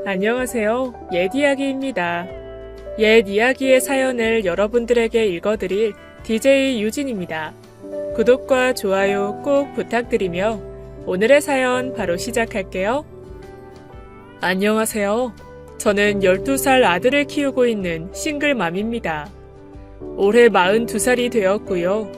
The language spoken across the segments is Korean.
안녕하세요. 옛이야기입니다. 옛이야기의 사연을 여러분들에게 읽어드릴 DJ 유진입니다. 구독과 좋아요 꼭 부탁드리며 오늘의 사연 바로 시작할게요. 안녕하세요. 저는 12살 아들을 키우고 있는 싱글맘입니다. 올해 42살이 되었고요.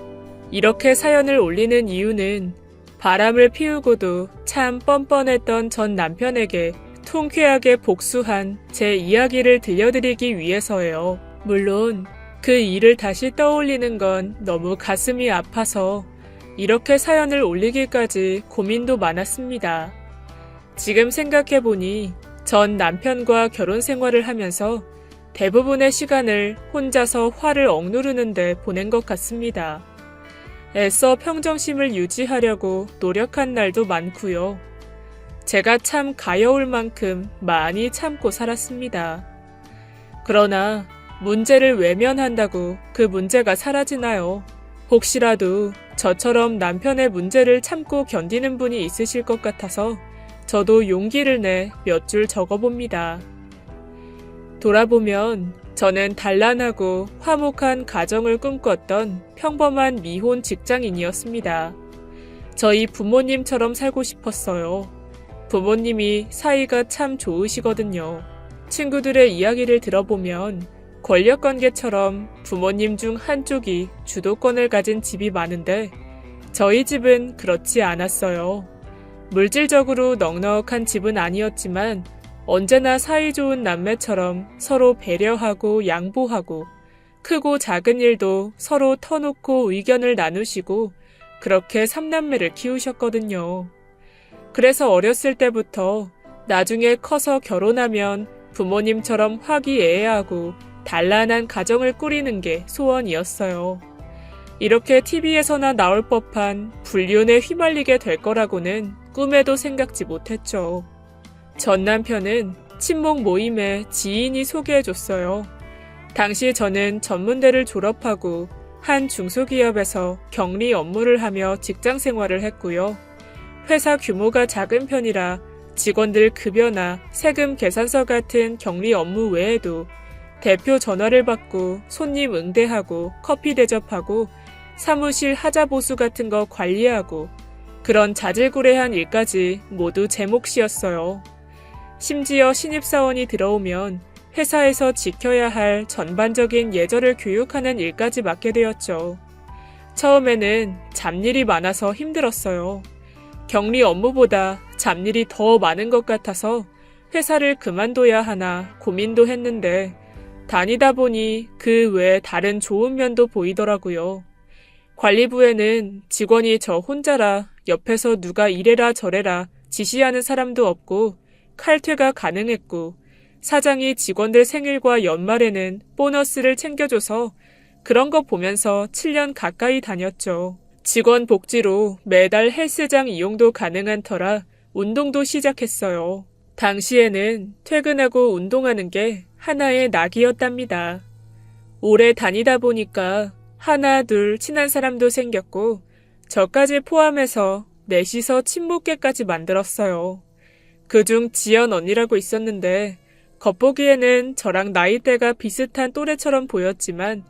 이렇게 사연을 올리는 이유는 바람을 피우고도 참 뻔뻔했던 전 남편에게 통쾌하게 복수한 제 이야기를 들려드리기 위해서예요. 물론 그 일을 다시 떠올리는 건 너무 가슴이 아파서 이렇게 사연을 올리기까지 고민도 많았습니다. 지금 생각해보니 전 남편과 결혼 생활을 하면서 대부분의 시간을 혼자서 화를 억누르는데 보낸 것 같습니다. 애써 평정심을 유지하려고 노력한 날도 많고요. 제가 참 가여울 만큼 많이 참고 살았습니다. 그러나 문제를 외면한다고 그 문제가 사라지나요? 혹시라도 저처럼 남편의 문제를 참고 견디는 분이 있으실 것 같아서 저도 용기를 내 몇 줄 적어봅니다. 돌아보면 저는 단란하고 화목한 가정을 꿈꿨던 평범한 미혼 직장인이었습니다. 저희 부모님처럼 살고 싶었어요. 부모님이 사이가 참 좋으시거든요. 친구들의 이야기를 들어보면 권력관계처럼 부모님 중 한쪽이 주도권을 가진 집이 많은데 저희 집은 그렇지 않았어요. 물질적으로 넉넉한 집은 아니었지만 언제나 사이좋은 남매처럼 서로 배려하고 양보하고 크고 작은 일도 서로 터놓고 의견을 나누시고 그렇게 삼남매를 키우셨거든요. 그래서 어렸을 때부터 나중에 커서 결혼하면 부모님처럼 화기애애하고 단란한 가정을 꾸리는 게 소원이었어요. 이렇게 TV에서나 나올 법한 불륜에 휘말리게 될 거라고는 꿈에도 생각지 못했죠. 전 남편은 친목 모임에 지인이 소개해줬어요. 당시 저는 전문대를 졸업하고 한 중소기업에서 격리 업무를 하며 직장 생활을 했고요. 회사 규모가 작은 편이라 직원들 급여나 세금 계산서 같은 격리 업무 외에도 대표 전화를 받고 손님 응대하고 커피 대접하고 사무실 하자보수 같은 거 관리하고 그런 자질구레한 일까지 모두 제 몫이었어요. 심지어 신입사원이 들어오면 회사에서 지켜야 할 전반적인 예절을 교육하는 일까지 맡게 되었죠. 처음에는 잡일이 많아서 힘들었어요. 격리 업무보다 잡일이 더 많은 것 같아서 회사를 그만둬야 하나 고민도 했는데 다니다 보니 그 외에 다른 좋은 면도 보이더라고요. 관리부에는 직원이 저 혼자라 옆에서 누가 이래라 저래라 지시하는 사람도 없고 칼퇴가 가능했고 사장이 직원들 생일과 연말에는 보너스를 챙겨줘서 그런 거 보면서 7년 가까이 다녔죠. 직원 복지로 매달 헬스장 이용도 가능한 터라 운동도 시작했어요. 당시에는 퇴근하고 운동하는 게 하나의 낙이었답니다. 오래 다니다 보니까 하나 둘 친한 사람도 생겼고 저까지 포함해서 넷이서 친목계까지 만들었어요. 그중 지연 언니라고 있었는데 겉보기에는 저랑 나이대가 비슷한 또래처럼 보였지만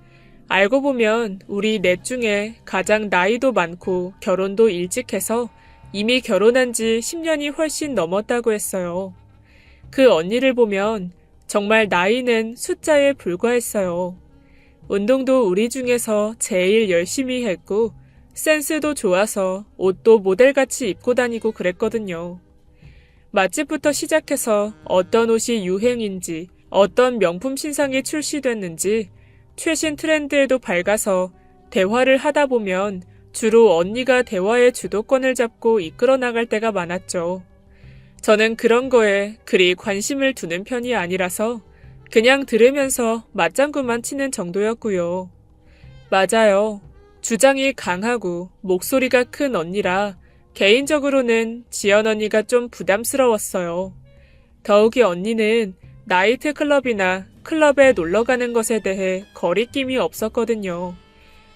알고 보면 우리 넷 중에 가장 나이도 많고 결혼도 일찍 해서 이미 결혼한 지 10년이 훨씬 넘었다고 했어요. 그 언니를 보면 정말 나이는 숫자에 불과했어요. 운동도 우리 중에서 제일 열심히 했고 센스도 좋아서 옷도 모델같이 입고 다니고 그랬거든요. 맛집부터 시작해서 어떤 옷이 유행인지 어떤 명품 신상이 출시됐는지 최신 트렌드에도 밝아서 대화를 하다 보면 주로 언니가 대화의 주도권을 잡고 이끌어 나갈 때가 많았죠. 저는 그런 거에 그리 관심을 두는 편이 아니라서 그냥 들으면서 맞장구만 치는 정도였고요. 맞아요. 주장이 강하고 목소리가 큰 언니라 개인적으로는 지연 언니가 좀 부담스러웠어요. 더욱이 언니는 나이트 클럽이나 클럽에 놀러가는 것에 대해 거리낌이 없었거든요.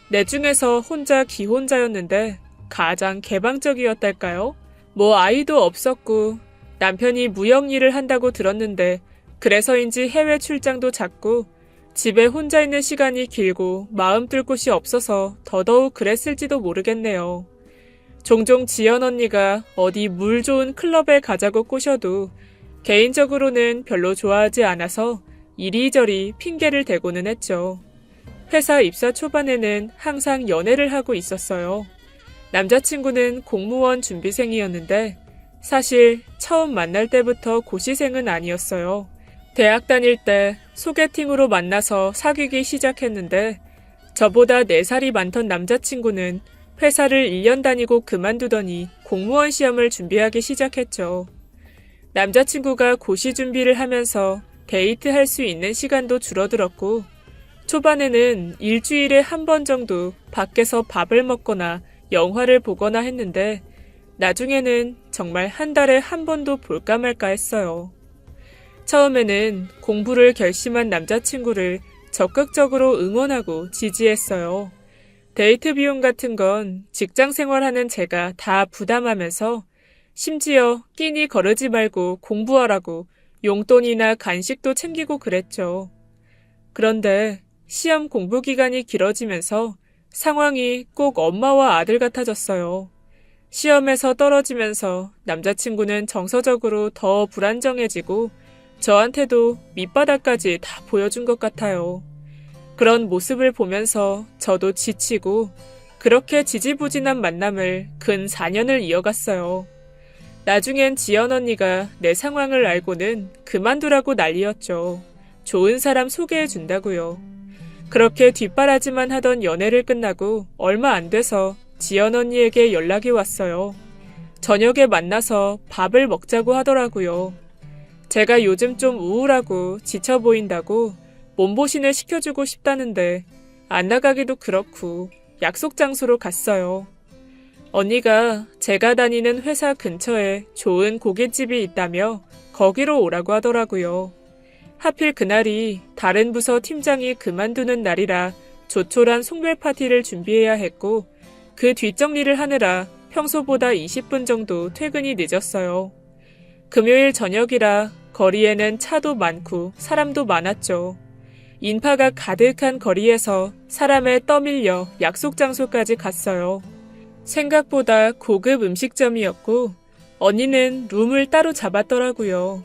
내 중에서 혼자 기혼자였는데 가장 개방적이었달까요? 뭐 아이도 없었고 남편이 무역 일을 한다고 들었는데 그래서인지 해외 출장도 잦고 집에 혼자 있는 시간이 길고 마음 뜰 곳이 없어서 더더욱 그랬을지도 모르겠네요. 종종 지연 언니가 어디 물 좋은 클럽에 가자고 꼬셔도 개인적으로는 별로 좋아하지 않아서 이리저리 핑계를 대고는 했죠. 회사 입사 초반에는 항상 연애를 하고 있었어요. 남자친구는 공무원 준비생이었는데 사실 처음 만날 때부터 고시생은 아니었어요. 대학 다닐 때 소개팅으로 만나서 사귀기 시작했는데 저보다 4살이 많던 남자친구는 회사를 1년 다니고 그만두더니 공무원 시험을 준비하기 시작했죠. 남자친구가 고시 준비를 하면서 데이트할 수 있는 시간도 줄어들었고 초반에는 일주일에 한 번 정도 밖에서 밥을 먹거나 영화를 보거나 했는데 나중에는 정말 한 달에 한 번도 볼까 말까 했어요. 처음에는 공부를 결심한 남자친구를 적극적으로 응원하고 지지했어요. 데이트 비용 같은 건 직장 생활하는 제가 다 부담하면서 심지어 끼니 거르지 말고 공부하라고 용돈이나 간식도 챙기고 그랬죠. 그런데 시험 공부 기간이 길어지면서 상황이 꼭 엄마와 아들 같아졌어요. 시험에서 떨어지면서 남자친구는 정서적으로 더 불안정해지고 저한테도 밑바닥까지 다 보여준 것 같아요. 그런 모습을 보면서 저도 지치고 그렇게 지지부진한 만남을 근 4년을 이어갔어요. 나중엔 지연 언니가 내 상황을 알고는 그만두라고 난리였죠. 좋은 사람 소개해준다고요. 그렇게 뒷바라지만 하던 연애를 끝나고 얼마 안 돼서 지연 언니에게 연락이 왔어요. 저녁에 만나서 밥을 먹자고 하더라고요. 제가 요즘 좀 우울하고 지쳐 보인다고 몸보신을 시켜주고 싶다는데 안 나가기도 그렇고 약속 장소로 갔어요. 언니가 제가 다니는 회사 근처에 좋은 고깃집이 있다며 거기로 오라고 하더라고요. 하필 그날이 다른 부서 팀장이 그만두는 날이라 조촐한 송별 파티를 준비해야 했고 그 뒷정리를 하느라 평소보다 20분 정도 퇴근이 늦었어요. 금요일 저녁이라 거리에는 차도 많고 사람도 많았죠. 인파가 가득한 거리에서 사람에 떠밀려 약속 장소까지 갔어요. 생각보다 고급 음식점이었고 언니는 룸을 따로 잡았더라고요.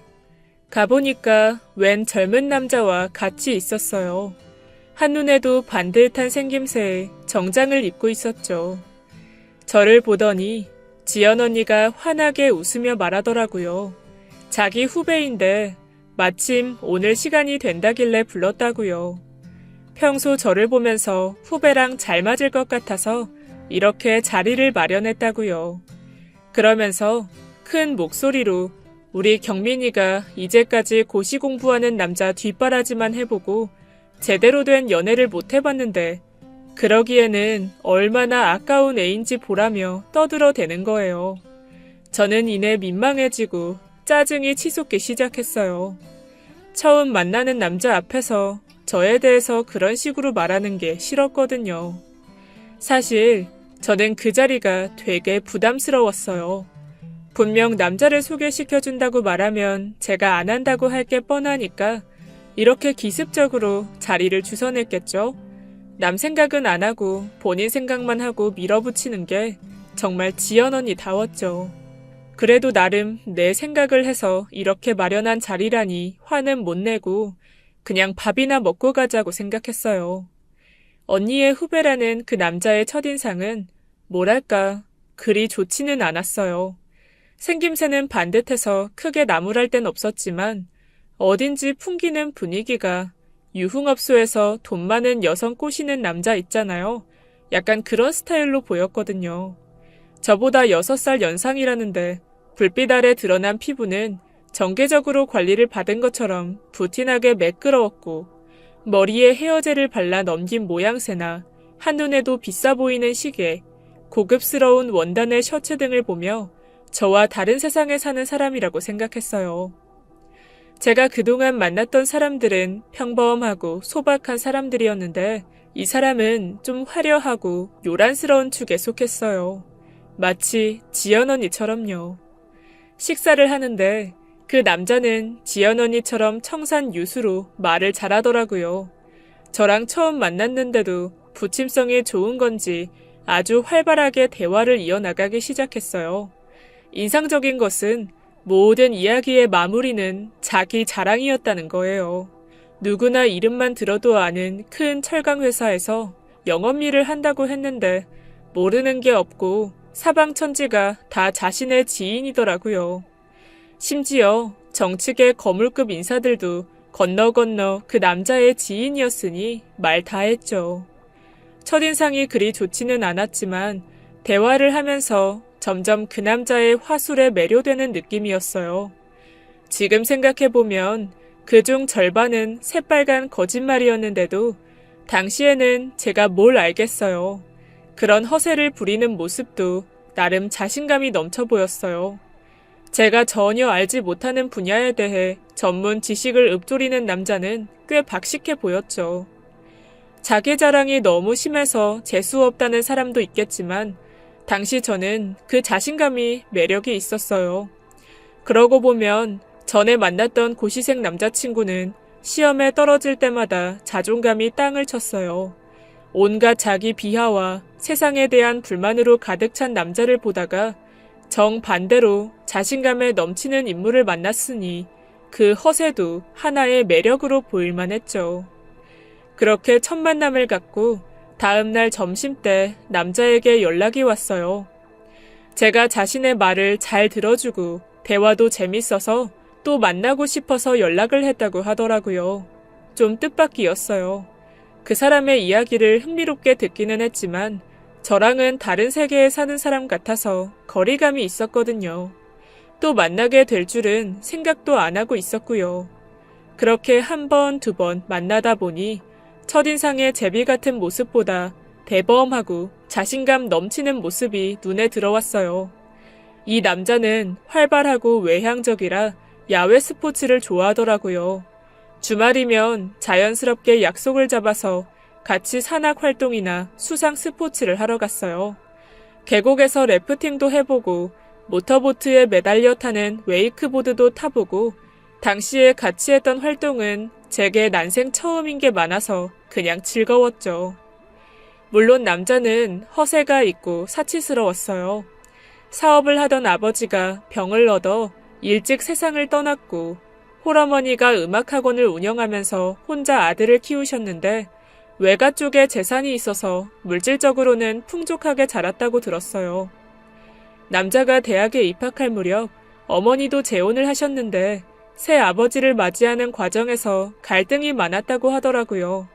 가보니까 웬 젊은 남자와 같이 있었어요. 한눈에도 반듯한 생김새에 정장을 입고 있었죠. 저를 보더니 지연 언니가 환하게 웃으며 말하더라고요. 자기 후배인데 마침 오늘 시간이 된다길래 불렀다고요. 평소 저를 보면서 후배랑 잘 맞을 것 같아서 이렇게 자리를 마련했다고요. 그러면서 큰 목소리로 우리 경민이가 이제까지 고시 공부하는 남자 뒷바라지만 해보고 제대로 된 연애를 못 해봤는데 그러기에는 얼마나 아까운 애인지 보라며 떠들어대는 거예요. 저는 이내 민망해지고 짜증이 치솟기 시작했어요. 처음 만나는 남자 앞에서 저에 대해서 그런 식으로 말하는 게 싫었거든요. 사실 저는 그 자리가 되게 부담스러웠어요. 분명 남자를 소개시켜준다고 말하면 제가 안 한다고 할 게 뻔하니까 이렇게 기습적으로 자리를 주선했겠죠. 남 생각은 안 하고 본인 생각만 하고 밀어붙이는 게 정말 지연 언니다웠죠. 그래도 나름 내 생각을 해서 이렇게 마련한 자리라니 화는 못 내고 그냥 밥이나 먹고 가자고 생각했어요. 언니의 후배라는 그 남자의 첫인상은 뭐랄까 그리 좋지는 않았어요. 생김새는 반듯해서 크게 나무랄 땐 없었지만 어딘지 풍기는 분위기가 유흥업소에서 돈 많은 여성 꼬시는 남자 있잖아요. 약간 그런 스타일로 보였거든요. 저보다 6살 연상이라는데 불빛 아래 드러난 피부는 정기적으로 관리를 받은 것처럼 부티나게 매끄러웠고 머리에 헤어젤을 발라 넘긴 모양새나 한눈에도 비싸 보이는 시계, 고급스러운 원단의 셔츠 등을 보며 저와 다른 세상에 사는 사람이라고 생각했어요. 제가 그동안 만났던 사람들은 평범하고 소박한 사람들이었는데 이 사람은 좀 화려하고 요란스러운 축에 속했어요. 마치 지연 언니처럼요. 식사를 하는데 그 남자는 지연 언니처럼 청산 유수로 말을 잘하더라고요. 저랑 처음 만났는데도 부침성이 좋은 건지 아주 활발하게 대화를 이어나가기 시작했어요. 인상적인 것은 모든 이야기의 마무리는 자기 자랑이었다는 거예요. 누구나 이름만 들어도 아는 큰 철강회사에서 영업일을 한다고 했는데 모르는 게 없고 사방천지가 다 자신의 지인이더라고요. 심지어 정치계 거물급 인사들도 건너 그 남자의 지인이었으니 말 다 했죠. 첫인상이 그리 좋지는 않았지만 대화를 하면서 점점 그 남자의 화술에 매료되는 느낌이었어요. 지금 생각해보면 그중 절반은 새빨간 거짓말이었는데도 당시에는 제가 뭘 알겠어요. 그런 허세를 부리는 모습도 나름 자신감이 넘쳐 보였어요. 제가 전혀 알지 못하는 분야에 대해 전문 지식을 읊조리는 남자는 꽤 박식해 보였죠. 자기 자랑이 너무 심해서 재수 없다는 사람도 있겠지만 당시 저는 그 자신감이 매력이 있었어요. 그러고 보면 전에 만났던 고시생 남자친구는 시험에 떨어질 때마다 자존감이 땅을 쳤어요. 온갖 자기 비하와 세상에 대한 불만으로 가득 찬 남자를 보다가 정반대로 자신감에 넘치는 인물을 만났으니 그 허세도 하나의 매력으로 보일만 했죠. 그렇게 첫 만남을 갖고 다음날 점심때 남자에게 연락이 왔어요. 제가 자신의 말을 잘 들어주고 대화도 재밌어서 또 만나고 싶어서 연락을 했다고 하더라고요. 좀 뜻밖이었어요. 그 사람의 이야기를 흥미롭게 듣기는 했지만 저랑은 다른 세계에 사는 사람 같아서 거리감이 있었거든요. 또 만나게 될 줄은 생각도 안 하고 있었고요. 그렇게 한 번, 두 번 만나다 보니 첫인상의 제비 같은 모습보다 대범하고 자신감 넘치는 모습이 눈에 들어왔어요. 이 남자는 활발하고 외향적이라 야외 스포츠를 좋아하더라고요. 주말이면 자연스럽게 약속을 잡아서 같이 산악 활동이나 수상 스포츠를 하러 갔어요. 계곡에서 래프팅도 해보고 모터보트에 매달려 타는 웨이크보드도 타보고 당시에 같이 했던 활동은 제게 난생 처음인 게 많아서 그냥 즐거웠죠. 물론 남자는 허세가 있고 사치스러웠어요. 사업을 하던 아버지가 병을 얻어 일찍 세상을 떠났고 홀어머니가 음악학원을 운영하면서 혼자 아들을 키우셨는데 외가 쪽에 재산이 있어서 물질적으로는 풍족하게 자랐다고 들었어요. 남자가 대학에 입학할 무렵 어머니도 재혼을 하셨는데 새 아버지를 맞이하는 과정에서 갈등이 많았다고 하더라고요.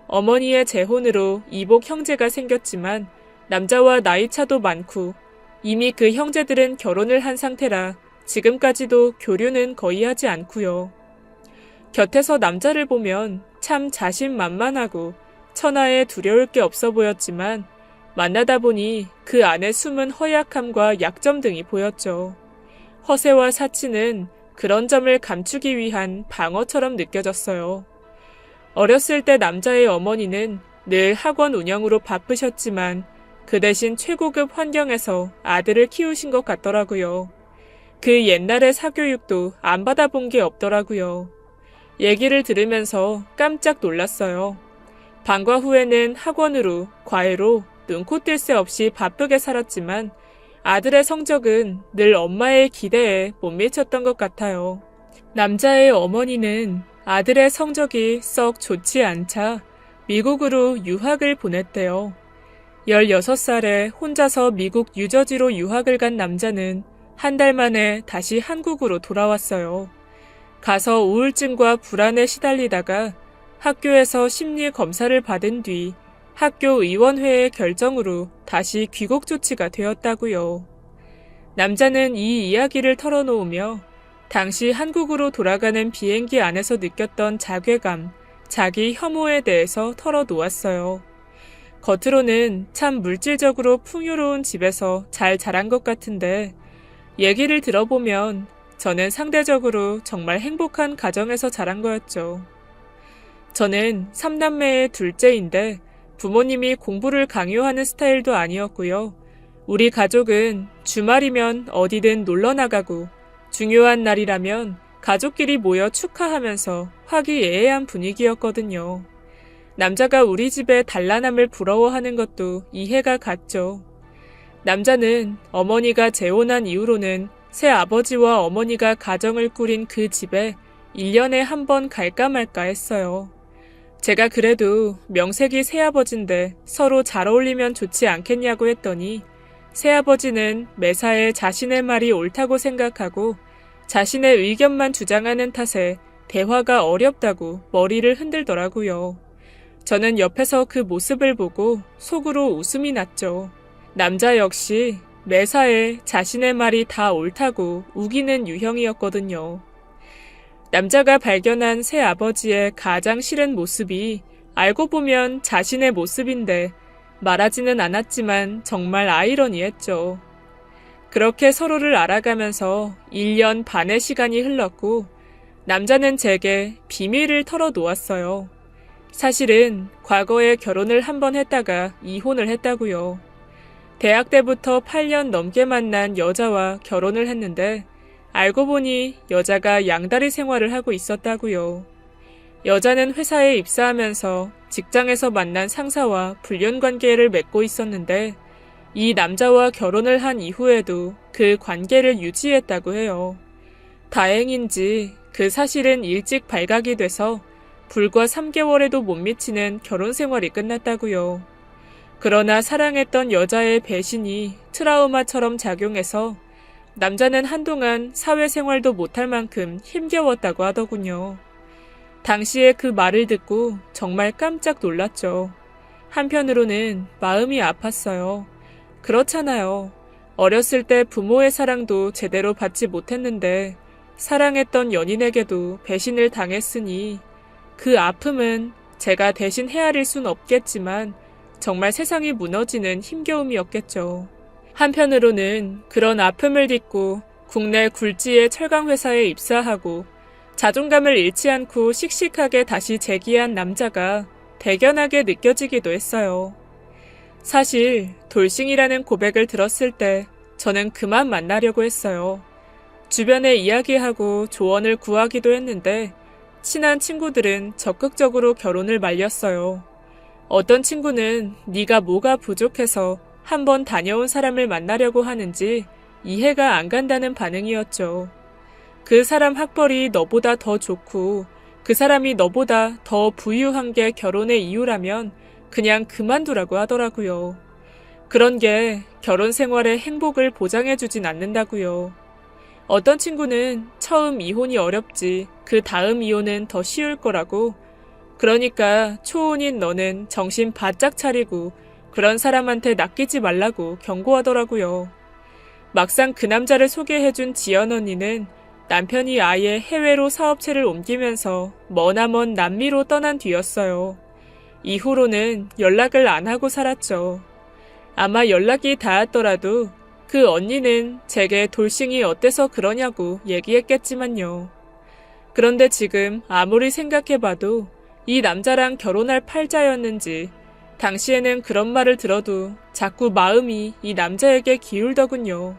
어머니의 재혼으로 이복 형제가 생겼지만 남자와 나이 차도 많고 이미 그 형제들은 결혼을 한 상태라 지금까지도 교류는 거의 하지 않고요. 곁에서 남자를 보면 참 자신만만하고 천하에 두려울 게 없어 보였지만 만나다 보니 그 안에 숨은 허약함과 약점 등이 보였죠. 허세와 사치는 그런 점을 감추기 위한 방어처럼 느껴졌어요. 어렸을 때 남자의 어머니는 늘 학원 운영으로 바쁘셨지만 그 대신 최고급 환경에서 아들을 키우신 것 같더라고요. 그 옛날의 사교육도 안 받아본 게 없더라고요. 얘기를 들으면서 깜짝 놀랐어요. 방과 후에는 학원으로, 과외로 눈코 뜰 새 없이 바쁘게 살았지만 아들의 성적은 늘 엄마의 기대에 못 미쳤던 것 같아요. 남자의 어머니는 아들의 성적이 썩 좋지 않자 미국으로 유학을 보냈대요. 16살에 혼자서 미국 뉴저지로 유학을 간 남자는 한 달 만에 다시 한국으로 돌아왔어요. 가서 우울증과 불안에 시달리다가 학교에서 심리 검사를 받은 뒤 학교 의원회의 결정으로 다시 귀국 조치가 되었다고요. 남자는 이 이야기를 털어놓으며 당시 한국으로 돌아가는 비행기 안에서 느꼈던 자괴감, 자기 혐오에 대해서 털어놓았어요. 겉으로는 참 물질적으로 풍요로운 집에서 잘 자란 것 같은데 얘기를 들어보면 저는 상대적으로 정말 행복한 가정에서 자란 거였죠. 저는 3남매의 둘째인데 부모님이 공부를 강요하는 스타일도 아니었고요. 우리 가족은 주말이면 어디든 놀러 나가고 중요한 날이라면 가족끼리 모여 축하하면서 화기애애한 분위기였거든요. 남자가 우리 집의 단란함을 부러워하는 것도 이해가 갔죠. 남자는 어머니가 재혼한 이후로는 새아버지와 어머니가 가정을 꾸린 그 집에 1년에 한 번 갈까 말까 했어요. 제가 그래도 명색이 새아버지인데 서로 잘 어울리면 좋지 않겠냐고 했더니 새아버지는 매사에 자신의 말이 옳다고 생각하고 자신의 의견만 주장하는 탓에 대화가 어렵다고 머리를 흔들더라고요. 저는 옆에서 그 모습을 보고 속으로 웃음이 났죠. 남자 역시 매사에 자신의 말이 다 옳다고 우기는 유형이었거든요. 남자가 발견한 새아버지의 가장 싫은 모습이 알고 보면 자신의 모습인데 말하지는 않았지만 정말 아이러니했죠. 그렇게 서로를 알아가면서 1년 반의 시간이 흘렀고 남자는 제게 비밀을 털어놓았어요. 사실은 과거에 결혼을 한 번 했다가 이혼을 했다고요. 대학 때부터 8년 넘게 만난 여자와 결혼을 했는데 알고 보니 여자가 양다리 생활을 하고 있었다고요. 여자는 회사에 입사하면서 직장에서 만난 상사와 불륜 관계를 맺고 있었는데 이 남자와 결혼을 한 이후에도 그 관계를 유지했다고 해요. 다행인지 그 사실은 일찍 발각이 돼서 불과 3개월에도 못 미치는 결혼 생활이 끝났다고요. 그러나 사랑했던 여자의 배신이 트라우마처럼 작용해서 남자는 한동안 사회생활도 못할 만큼 힘겨웠다고 하더군요. 당시에 그 말을 듣고 정말 깜짝 놀랐죠. 한편으로는 마음이 아팠어요. 그렇잖아요. 어렸을 때 부모의 사랑도 제대로 받지 못했는데 사랑했던 연인에게도 배신을 당했으니 그 아픔은 제가 대신 헤아릴 순 없겠지만 정말 세상이 무너지는 힘겨움이었겠죠. 한편으로는 그런 아픔을 딛고 국내 굴지의 철강회사에 입사하고 자존감을 잃지 않고 씩씩하게 다시 재기한 남자가 대견하게 느껴지기도 했어요. 사실 돌싱이라는 고백을 들었을 때 저는 그만 만나려고 했어요. 주변에 이야기하고 조언을 구하기도 했는데 친한 친구들은 적극적으로 결혼을 말렸어요. 어떤 친구는 네가 뭐가 부족해서 한번 다녀온 사람을 만나려고 하는지 이해가 안 간다는 반응이었죠. 그 사람 학벌이 너보다 더 좋고 그 사람이 너보다 더 부유한 게 결혼의 이유라면 그냥 그만두라고 하더라고요. 그런 게 결혼 생활의 행복을 보장해주진 않는다고요. 어떤 친구는 처음 이혼이 어렵지 그 다음 이혼은 더 쉬울 거라고, 그러니까 초혼인 너는 정신 바짝 차리고 그런 사람한테 낚이지 말라고 경고하더라고요. 막상 그 남자를 소개해준 지연 언니는 남편이 아예 해외로 사업체를 옮기면서 머나먼 남미로 떠난 뒤였어요. 이후로는 연락을 안 하고 살았죠. 아마 연락이 닿았더라도 그 언니는 제게 돌싱이 어때서 그러냐고 얘기했겠지만요. 그런데 지금 아무리 생각해봐도 이 남자랑 결혼할 팔자였는지 당시에는 그런 말을 들어도 자꾸 마음이 이 남자에게 기울더군요.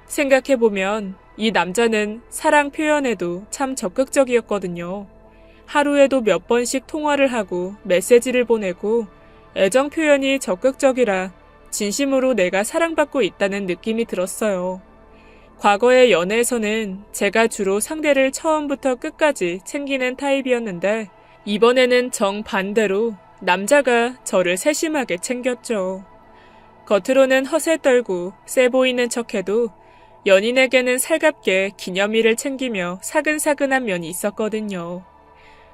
생각해보면 이 남자는 사랑 표현에도 참 적극적이었거든요. 하루에도 몇 번씩 통화를 하고 메시지를 보내고 애정 표현이 적극적이라 진심으로 내가 사랑받고 있다는 느낌이 들었어요. 과거의 연애에서는 제가 주로 상대를 처음부터 끝까지 챙기는 타입이었는데 이번에는 정반대로 남자가 저를 세심하게 챙겼죠. 겉으로는 허세 떨고 세 보이는 척해도 연인에게는 살갑게 기념일을 챙기며 사근사근한 면이 있었거든요.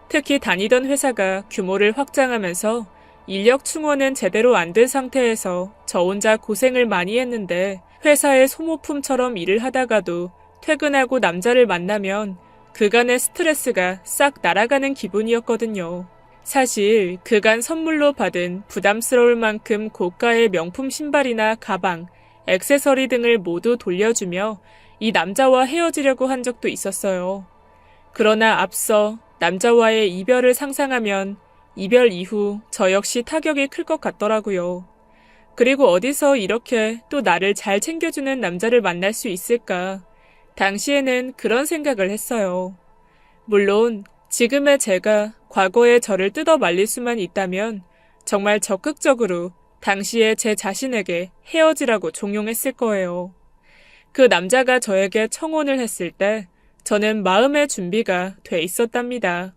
특히 다니던 회사가 규모를 확장하면서 인력 충원은 제대로 안 된 상태에서 저 혼자 고생을 많이 했는데 회사의 소모품처럼 일을 하다가도 퇴근하고 남자를 만나면 그간의 스트레스가 싹 날아가는 기분이었거든요. 사실 그간 선물로 받은 부담스러울 만큼 고가의 명품 신발이나 가방, 액세서리 등을 모두 돌려주며 이 남자와 헤어지려고 한 적도 있었어요. 그러나 앞서 남자와의 이별을 상상하면 이별 이후 저 역시 타격이 클 것 같더라고요. 그리고 어디서 이렇게 또 나를 잘 챙겨주는 남자를 만날 수 있을까? 당시에는 그런 생각을 했어요. 물론 지금의 제가 과거의 저를 뜯어 말릴 수만 있다면 정말 적극적으로 당시에 제 자신에게 헤어지라고 종용했을 거예요. 그 남자가 저에게 청혼을 했을 때 저는 마음의 준비가 돼 있었답니다.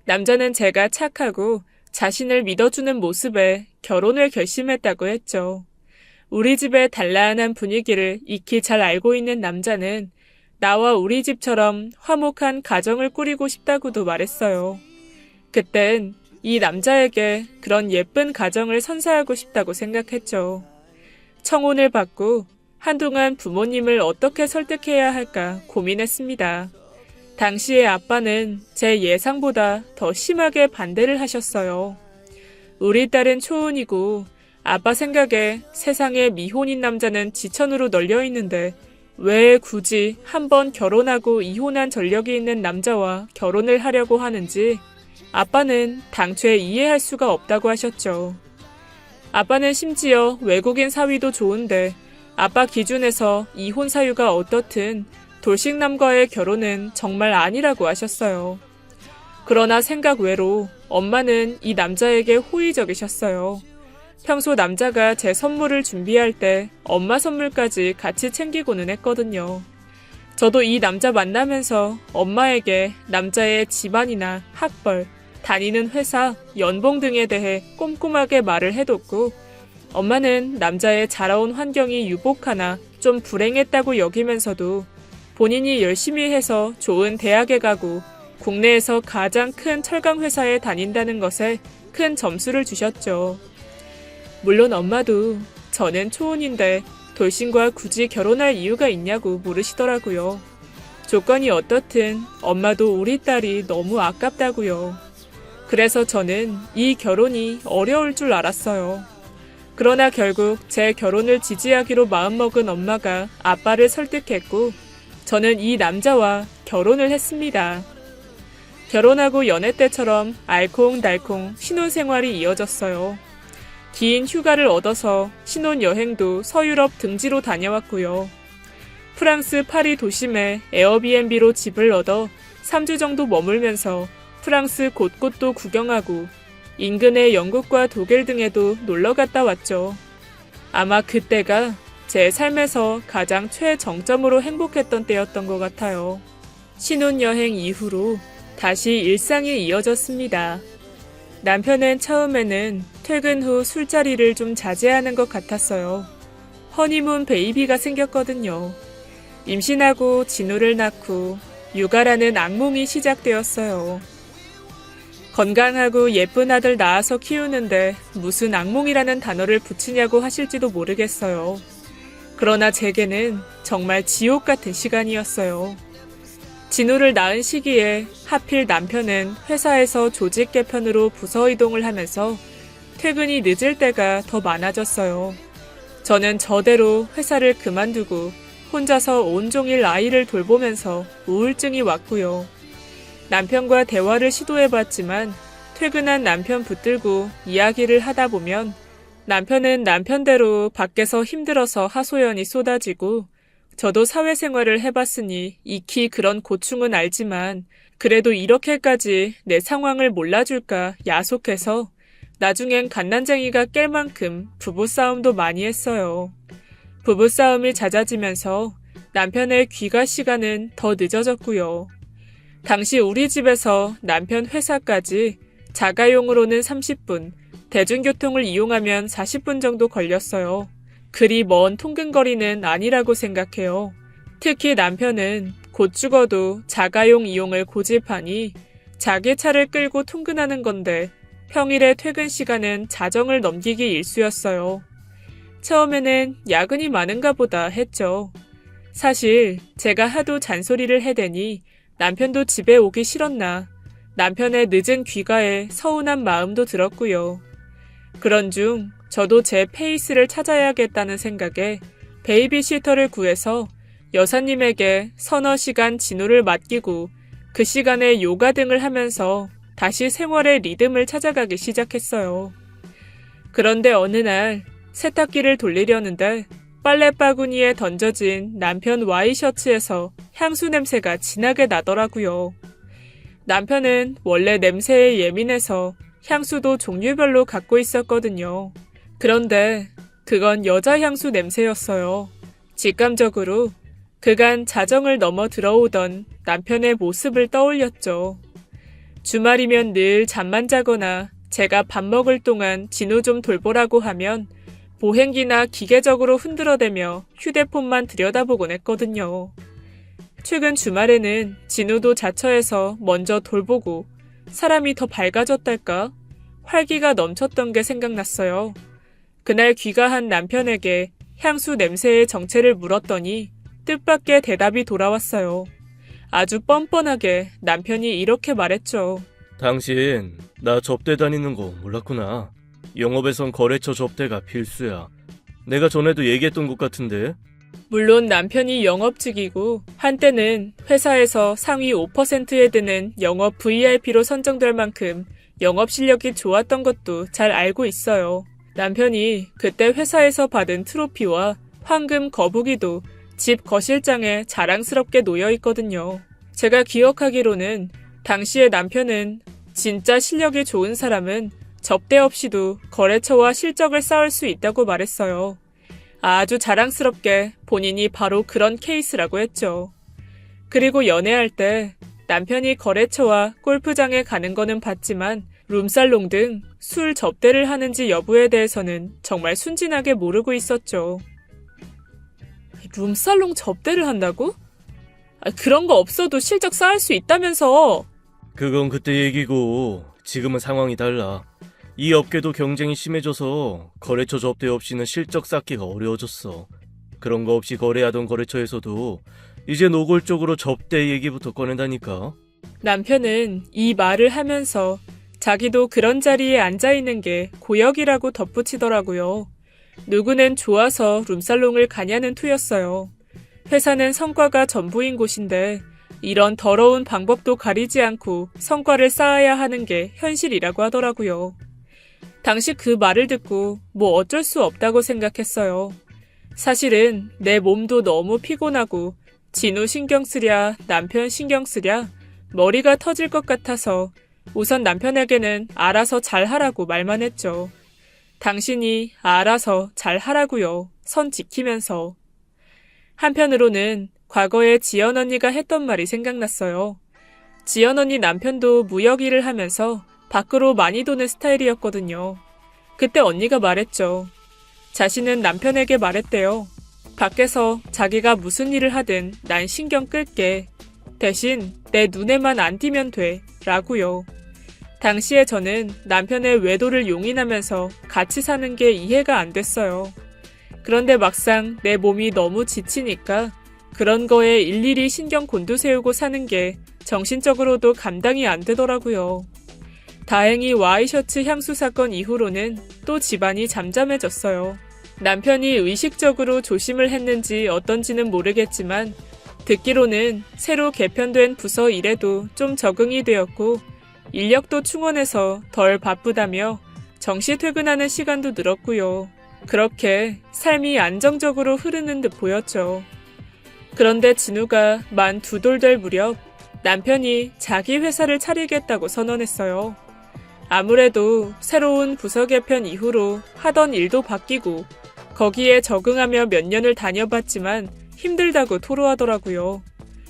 남자는 제가 착하고 자신을 믿어주는 모습에 결혼을 결심했다고 했죠. 우리 집의 단란한 분위기를 익히 잘 알고 있는 남자는 나와 우리 집처럼 화목한 가정을 꾸리고 싶다고도 말했어요. 그땐 이 남자에게 그런 예쁜 가정을 선사하고 싶다고 생각했죠. 청혼을 받고 한동안 부모님을 어떻게 설득해야 할까 고민했습니다. 당시에 아빠는 제 예상보다 더 심하게 반대를 하셨어요. 우리 딸은 초혼이고 아빠 생각에 세상에 미혼인 남자는 지천으로 널려 있는데 왜 굳이 한번 결혼하고 이혼한 전력이 있는 남자와 결혼을 하려고 하는지 아빠는 당최 이해할 수가 없다고 하셨죠. 아빠는 심지어 외국인 사위도 좋은데 아빠 기준에서 이혼 사유가 어떻든 돌싱남과의 결혼은 정말 아니라고 하셨어요. 그러나 생각 외로 엄마는 이 남자에게 호의적이셨어요. 평소 남자가 제 선물을 준비할 때 엄마 선물까지 같이 챙기고는 했거든요. 저도 이 남자 만나면서 엄마에게 남자의 집안이나 학벌, 다니는 회사, 연봉 등에 대해 꼼꼼하게 말을 해뒀고 엄마는 남자의 자라온 환경이 유복하나 좀 불행했다고 여기면서도 본인이 열심히 해서 좋은 대학에 가고 국내에서 가장 큰 철강 회사에 다닌다는 것에 큰 점수를 주셨죠. 물론 엄마도 저는 초혼인데 돌싱과 굳이 결혼할 이유가 있냐고 물으시더라고요. 조건이 어떻든 엄마도 우리 딸이 너무 아깝다고요. 그래서 저는 이 결혼이 어려울 줄 알았어요. 그러나 결국 제 결혼을 지지하기로 마음먹은 엄마가 아빠를 설득했고 저는 이 남자와 결혼을 했습니다. 결혼하고 연애 때처럼 알콩달콩 신혼생활이 이어졌어요. 긴 휴가를 얻어서 신혼여행도 서유럽 등지로 다녀왔고요. 프랑스 파리 도심에 에어비앤비로 집을 얻어 3주 정도 머물면서 프랑스 곳곳도 구경하고 인근의 영국과 독일 등에도 놀러 갔다 왔죠. 아마 그때가 제 삶에서 가장 최정점으로 행복했던 때였던 것 같아요. 신혼여행 이후로 다시 일상이 이어졌습니다. 남편은 처음에는 퇴근 후 술자리를 좀 자제하는 것 같았어요. 허니문 베이비가 생겼거든요. 임신하고 진우를 낳고 육아라는 악몽이 시작되었어요. 건강하고 예쁜 아들 낳아서 키우는데 무슨 악몽이라는 단어를 붙이냐고 하실지도 모르겠어요. 그러나 제게는 정말 지옥 같은 시간이었어요. 진우를 낳은 시기에 하필 남편은 회사에서 조직 개편으로 부서 이동을 하면서 퇴근이 늦을 때가 더 많아졌어요. 저는 저대로 회사를 그만두고 혼자서 온종일 아이를 돌보면서 우울증이 왔고요. 남편과 대화를 시도해봤지만 퇴근한 남편 붙들고 이야기를 하다 보면 남편은 남편대로 밖에서 힘들어서 하소연이 쏟아지고 저도 사회생활을 해봤으니 익히 그런 고충은 알지만 그래도 이렇게까지 내 상황을 몰라줄까 야속해서 나중엔 갓난쟁이가 깰 만큼 부부싸움도 많이 했어요. 부부싸움이 잦아지면서 남편의 귀가 시간은 더 늦어졌고요. 당시 우리 집에서 남편 회사까지 자가용으로는 30분, 대중교통을 이용하면 40분 정도 걸렸어요. 그리 먼 통근거리는 아니라고 생각해요. 특히 남편은 곧 죽어도 자가용 이용을 고집하니 자기 차를 끌고 통근하는 건데 평일에 퇴근 시간은 자정을 넘기기 일쑤였어요. 처음에는 야근이 많은가 보다 했죠. 사실 제가 하도 잔소리를 해대니 남편도 집에 오기 싫었나 남편의 늦은 귀가에 서운한 마음도 들었고요. 그런 중 저도 제 페이스를 찾아야겠다는 생각에 베이비시터를 구해서 여사님에게 서너 시간 진호를 맡기고 그 시간에 요가 등을 하면서 다시 생활의 리듬을 찾아가기 시작했어요. 그런데 어느 날 세탁기를 돌리려는데 빨래 바구니에 던져진 남편 와이셔츠에서 향수 냄새가 진하게 나더라고요. 남편은 원래 냄새에 예민해서 향수도 종류별로 갖고 있었거든요. 그런데 그건 여자 향수 냄새였어요. 직감적으로 그간 자정을 넘어 들어오던 남편의 모습을 떠올렸죠. 주말이면 늘 잠만 자거나 제가 밥 먹을 동안 진우 좀 돌보라고 하면 보행기나 기계적으로 흔들어대며 휴대폰만 들여다보곤 했거든요. 최근 주말에는 진우도 자처해서 먼저 돌보고 사람이 더 밝아졌달까? 활기가 넘쳤던 게 생각났어요. 그날 귀가한 남편에게 향수 냄새의 정체를 물었더니 뜻밖의 대답이 돌아왔어요. 아주 뻔뻔하게 남편이 이렇게 말했죠. 당신 나 접대 다니는 거 몰랐구나. 영업에선 거래처 접대가 필수야. 내가 전에도 얘기했던 것 같은데. 물론 남편이 영업직이고 한때는 회사에서 상위 5%에 드는 영업 VIP로 선정될 만큼 영업 실력이 좋았던 것도 잘 알고 있어요. 남편이 그때 회사에서 받은 트로피와 황금 거북이도 집 거실장에 자랑스럽게 놓여 있거든요. 제가 기억하기로는 당시에 남편은 진짜 실력이 좋은 사람은 접대 없이도 거래처와 실적을 쌓을 수 있다고 말했어요. 아주 자랑스럽게 본인이 바로 그런 케이스라고 했죠. 그리고 연애할 때 남편이 거래처와 골프장에 가는 거는 봤지만 룸살롱 등 술 접대를 하는지 여부에 대해서는 정말 순진하게 모르고 있었죠. 룸살롱 접대를 한다고? 그런 거 없어도 실적 쌓을 수 있다면서. 그건 그때 얘기고 지금은 상황이 달라. 이 업계도 경쟁이 심해져서 거래처 접대 없이는 실적 쌓기가 어려워졌어. 그런 거 없이 거래하던 거래처에서도 이제 노골적으로 접대 얘기부터 꺼낸다니까. 남편은 이 말을 하면서 자기도 그런 자리에 앉아있는 게 고역이라고 덧붙이더라고요. 누구는 좋아서 룸살롱을 가냐는 투였어요. 회사는 성과가 전부인 곳인데 이런 더러운 방법도 가리지 않고 성과를 쌓아야 하는 게 현실이라고 하더라고요. 당시 그 말을 듣고 뭐 어쩔 수 없다고 생각했어요. 사실은 내 몸도 너무 피곤하고 진우 신경 쓰랴 남편 신경 쓰랴 머리가 터질 것 같아서 우선 남편에게는 알아서 잘하라고 말만 했죠. 당신이 알아서 잘하라고요. 선 지키면서. 한편으로는 과거에 지연 언니가 했던 말이 생각났어요. 지연 언니 남편도 무역 일을 하면서 밖으로 많이 도는 스타일이었거든요. 그때 언니가 말했죠. 자신은 남편에게 말했대요. 밖에서 자기가 무슨 일을 하든 난 신경 끌게. 대신 내 눈에만 안 띄면 돼. 라고요. 당시에 저는 남편의 외도를 용인하면서 같이 사는 게 이해가 안 됐어요. 그런데 막상 내 몸이 너무 지치니까 그런 거에 일일이 신경 곤두세우고 사는 게 정신적으로도 감당이 안 되더라고요. 다행히 와이셔츠 향수 사건 이후로는 또 집안이 잠잠해졌어요. 남편이 의식적으로 조심을 했는지 어떤지는 모르겠지만 듣기로는 새로 개편된 부서 일에도 좀 적응이 되었고 인력도 충원해서 덜 바쁘다며 정시 퇴근하는 시간도 늘었고요. 그렇게 삶이 안정적으로 흐르는 듯 보였죠. 그런데 진우가 만 2돌 될 무렵 남편이 자기 회사를 차리겠다고 선언했어요. 아무래도 새로운 부서 개편 이후로 하던 일도 바뀌고 거기에 적응하며 몇 년을 다녀봤지만 힘들다고 토로하더라고요.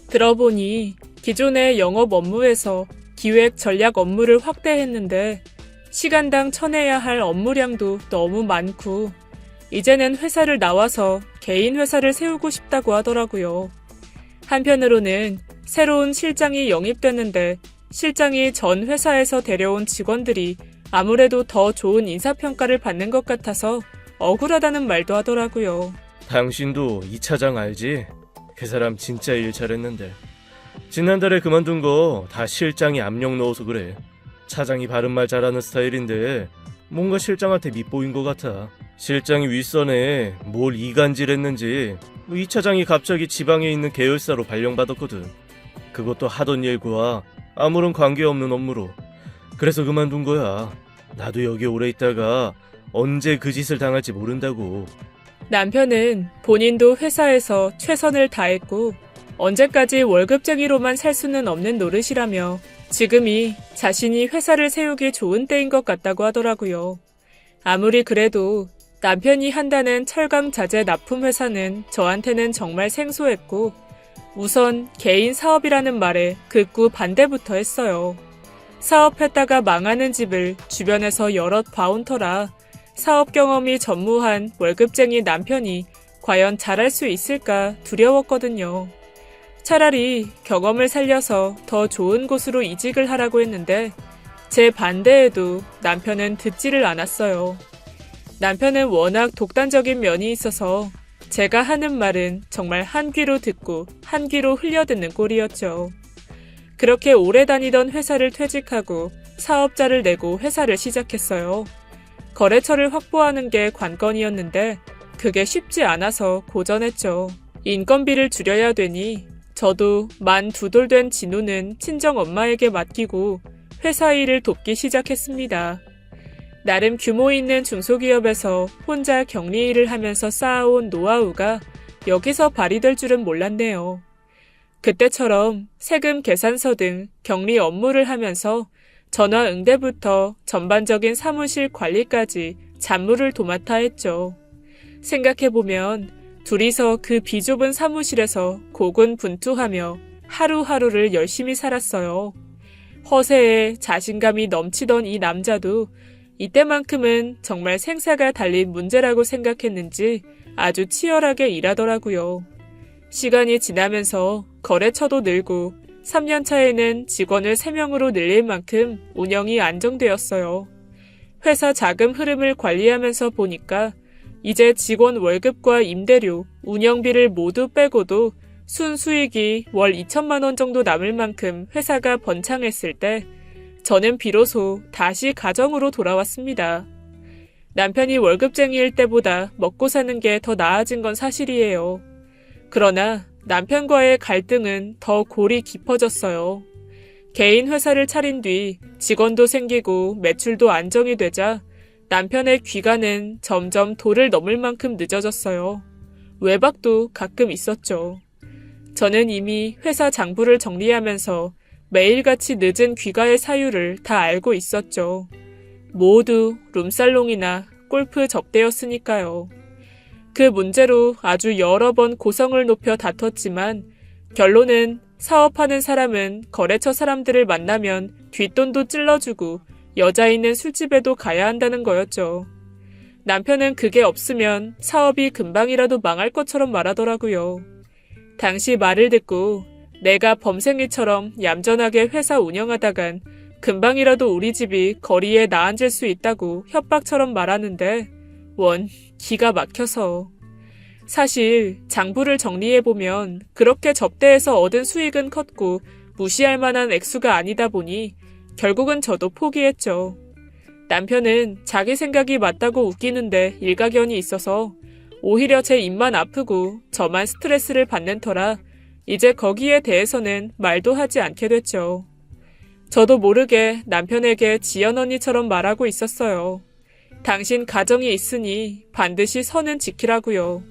들어보니 기존의 영업 업무에서 기획 전략 업무를 확대했는데 시간당 쳐내야 할 업무량도 너무 많고 이제는 회사를 나와서 개인 회사를 세우고 싶다고 하더라고요. 한편으로는 새로운 실장이 영입됐는데 실장이 전 회사에서 데려온 직원들이 아무래도 더 좋은 인사평가를 받는 것 같아서 억울하다는 말도 하더라고요. 당신도 이 차장 알지? 그 사람 진짜 일 잘했는데. 지난달에 그만둔 거 다 실장이 압력 넣어서 그래. 차장이 바른말 잘하는 스타일인데 뭔가 실장한테 밉보인 것 같아. 실장이 윗선에 뭘 이간질했는지 이 차장이 갑자기 지방에 있는 계열사로 발령받았거든. 그것도 하던 일과 아무런 관계없는 업무로. 그래서 그만둔 거야. 나도 여기 오래 있다가 언제 그 짓을 당할지 모른다고. 남편은 본인도 회사에서 최선을 다했고 언제까지 월급쟁이로만 살 수는 없는 노릇이라며 지금이 자신이 회사를 세우기 좋은 때인 것 같다고 하더라고요. 아무리 그래도 남편이 한다는 철강자재 납품 회사는 저한테는 정말 생소했고 우선 개인 사업이라는 말에 극구 반대부터 했어요. 사업했다가 망하는 집을 주변에서 여럿 봐온 터라 사업 경험이 전무한 월급쟁이 남편이 과연 잘할 수 있을까 두려웠거든요. 차라리 경험을 살려서 더 좋은 곳으로 이직을 하라고 했는데 제 반대에도 남편은 듣지를 않았어요. 남편은 워낙 독단적인 면이 있어서 제가 하는 말은 정말 한 귀로 듣고 한 귀로 흘려듣는 꼴이었죠. 그렇게 오래 다니던 회사를 퇴직하고 사업자를 내고 회사를 시작했어요. 거래처를 확보하는 게 관건이었는데 그게 쉽지 않아서 고전했죠. 인건비를 줄여야 되니 저도 만 2돌 된 진우는 친정엄마에게 맡기고 회사 일을 돕기 시작했습니다. 나름 규모 있는 중소기업에서 혼자 격리 일을 하면서 쌓아온 노하우가 여기서 발휘될 줄은 몰랐네요. 그때처럼 세금 계산서 등 격리 업무를 하면서 전화 응대부터 전반적인 사무실 관리까지 잡무를 도맡아 했죠. 생각해보면 둘이서 그 비좁은 사무실에서 고군분투하며 하루하루를 열심히 살았어요. 허세에 자신감이 넘치던 이 남자도 이때만큼은 정말 생사가 달린 문제라고 생각했는지 아주 치열하게 일하더라고요. 시간이 지나면서 거래처도 늘고 3년 차에는 직원을 3명으로 늘릴 만큼 운영이 안정되었어요. 회사 자금 흐름을 관리하면서 보니까 이제 직원 월급과 임대료, 운영비를 모두 빼고도 순수익이 월 2천만 원 정도 남을 만큼 회사가 번창했을 때 저는 비로소 다시 가정으로 돌아왔습니다. 남편이 월급쟁이일 때보다 먹고 사는 게 더 나아진 건 사실이에요. 그러나 남편과의 갈등은 더 골이 깊어졌어요. 개인 회사를 차린 뒤 직원도 생기고 매출도 안정이 되자 남편의 귀가는 점점 도를 넘을 만큼 늦어졌어요. 외박도 가끔 있었죠. 저는 이미 회사 장부를 정리하면서 매일같이 늦은 귀가의 사유를 다 알고 있었죠. 모두 룸살롱이나 골프 접대였으니까요. 그 문제로 아주 여러 번 고성을 높여 다퉜지만 결론은 사업하는 사람은 거래처 사람들을 만나면 뒷돈도 찔러주고 여자 있는 술집에도 가야 한다는 거였죠. 남편은 그게 없으면 사업이 금방이라도 망할 것처럼 말하더라고요. 당시 말을 듣고 내가 범생이처럼 얌전하게 회사 운영하다간 금방이라도 우리 집이 거리에 나앉을 수 있다고 협박처럼 말하는데 원 기가 막혀서. 사실 장부를 정리해보면 그렇게 접대해서 얻은 수익은 컸고 무시할 만한 액수가 아니다 보니 결국은 저도 포기했죠. 남편은 자기 생각이 맞다고 웃기는데 일가견이 있어서 오히려 제 입만 아프고 저만 스트레스를 받는 터라 이제 거기에 대해서는 말도 하지 않게 됐죠. 저도 모르게 남편에게 지연 언니처럼 말하고 있었어요. 당신 가정이 있으니 반드시 선은 지키라고요.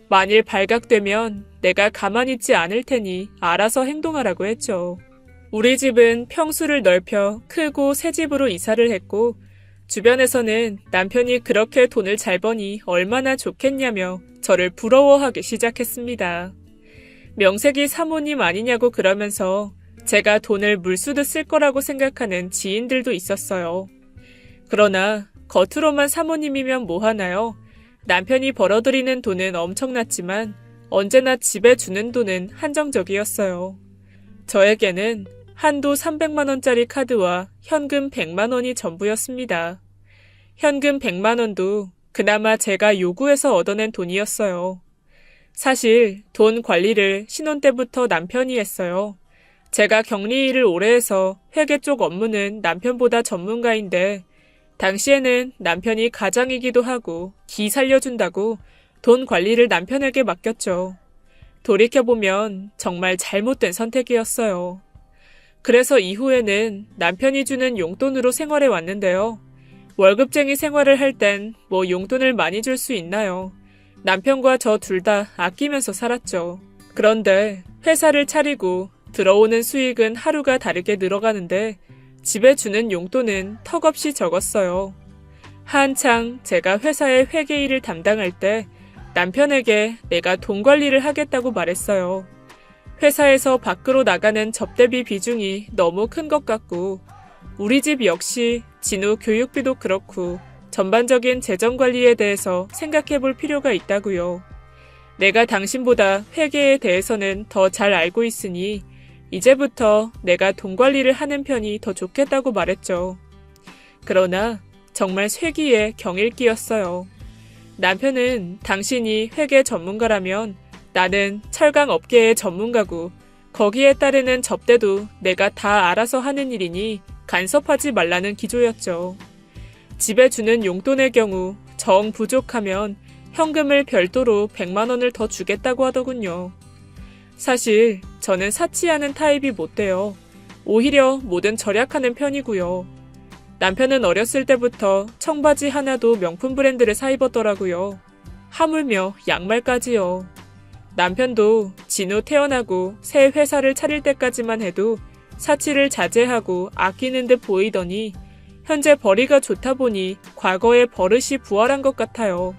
만일 발각되면 내가 가만히 있지 않을 테니 알아서 행동하라고 했죠. 우리 집은 평수를 넓혀 크고 새 집으로 이사를 했고 주변에서는 남편이 그렇게 돈을 잘 버니 얼마나 좋겠냐며 저를 부러워하기 시작했습니다. 명색이 사모님 아니냐고 그러면서 제가 돈을 물쓰듯 쓸 거라고 생각하는 지인들도 있었어요. 그러나 겉으로만 사모님이면 뭐하나요? 남편이 벌어들이는 돈은 엄청났지만 언제나 집에 주는 돈은 한정적이었어요. 저에게는 한도 300만 원짜리 카드와 현금 100만 원이 전부였습니다. 현금 100만 원도 그나마 제가 요구해서 얻어낸 돈이었어요. 사실 돈 관리를 신혼 때부터 남편이 했어요. 제가 격리 일을 오래 해서 회계 쪽 업무는 남편보다 전문가인데 당시에는 남편이 가장이기도 하고 기 살려준다고 돈 관리를 남편에게 맡겼죠. 돌이켜보면 정말 잘못된 선택이었어요. 그래서 이후에는 남편이 주는 용돈으로 생활해 왔는데요. 월급쟁이 생활을 할 땐 뭐 용돈을 많이 줄 수 있나요? 남편과 저 둘 다 아끼면서 살았죠. 그런데 회사를 차리고 들어오는 수익은 하루가 다르게 늘어가는데 집에 주는 용돈은 턱없이 적었어요. 한창 제가 회사의 회계 일을 담당할 때 남편에게 내가 돈 관리를 하겠다고 말했어요. 회사에서 밖으로 나가는 접대비 비중이 너무 큰 것 같고 우리 집 역시 진우 교육비도 그렇고 전반적인 재정 관리에 대해서 생각해 볼 필요가 있다고요. 내가 당신보다 회계에 대해서는 더 잘 알고 있으니 이제부터 내가 돈 관리를 하는 편이 더 좋겠다고 말했죠. 그러나 정말 쇠기의 경일기였어요. 남편은 당신이 회계 전문가라면 나는 철강 업계의 전문가고 거기에 따르는 접대도 내가 다 알아서 하는 일이니 간섭하지 말라는 기조였죠. 집에 주는 용돈의 경우 정 부족하면 현금을 별도로 100만 원을 더 주겠다고 하더군요. 사실 저는 사치하는 타입이 못 돼요. 오히려 뭐든 절약하는 편이고요. 남편은 어렸을 때부터 청바지 하나도 명품 브랜드를 사 입었더라고요. 하물며 양말까지요. 남편도 진우 태어나고 새 회사를 차릴 때까지만 해도 사치를 자제하고 아끼는 듯 보이더니 현재 벌이가 좋다 보니 과거의 버릇이 부활한 것 같아요.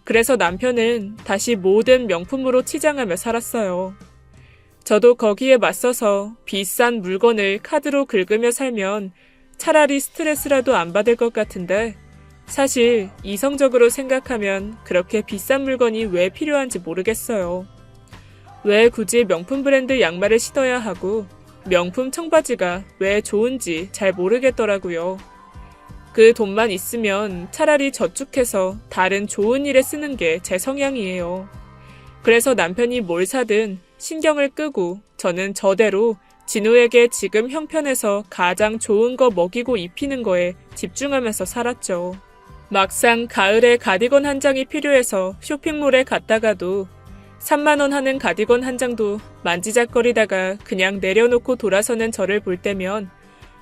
그래서 남편은 다시 모든 명품으로 치장하며 살았어요. 저도 거기에 맞서서 비싼 물건을 카드로 긁으며 살면 차라리 스트레스라도 안 받을 것 같은데 사실 이성적으로 생각하면 그렇게 비싼 물건이 왜 필요한지 모르겠어요. 왜 굳이 명품 브랜드 양말을 신어야 하고 명품 청바지가 왜 좋은지 잘 모르겠더라고요. 그 돈만 있으면 차라리 저축해서 다른 좋은 일에 쓰는 게 제 성향이에요. 그래서 남편이 뭘 사든 신경을 끄고 저는 저대로 진우에게 지금 형편에서 가장 좋은 거 먹이고 입히는 거에 집중하면서 살았죠. 막상 가을에 가디건 한 장이 필요해서 쇼핑몰에 갔다가도 3만 원 하는 가디건 한 장도 만지작거리다가 그냥 내려놓고 돌아서는 저를 볼 때면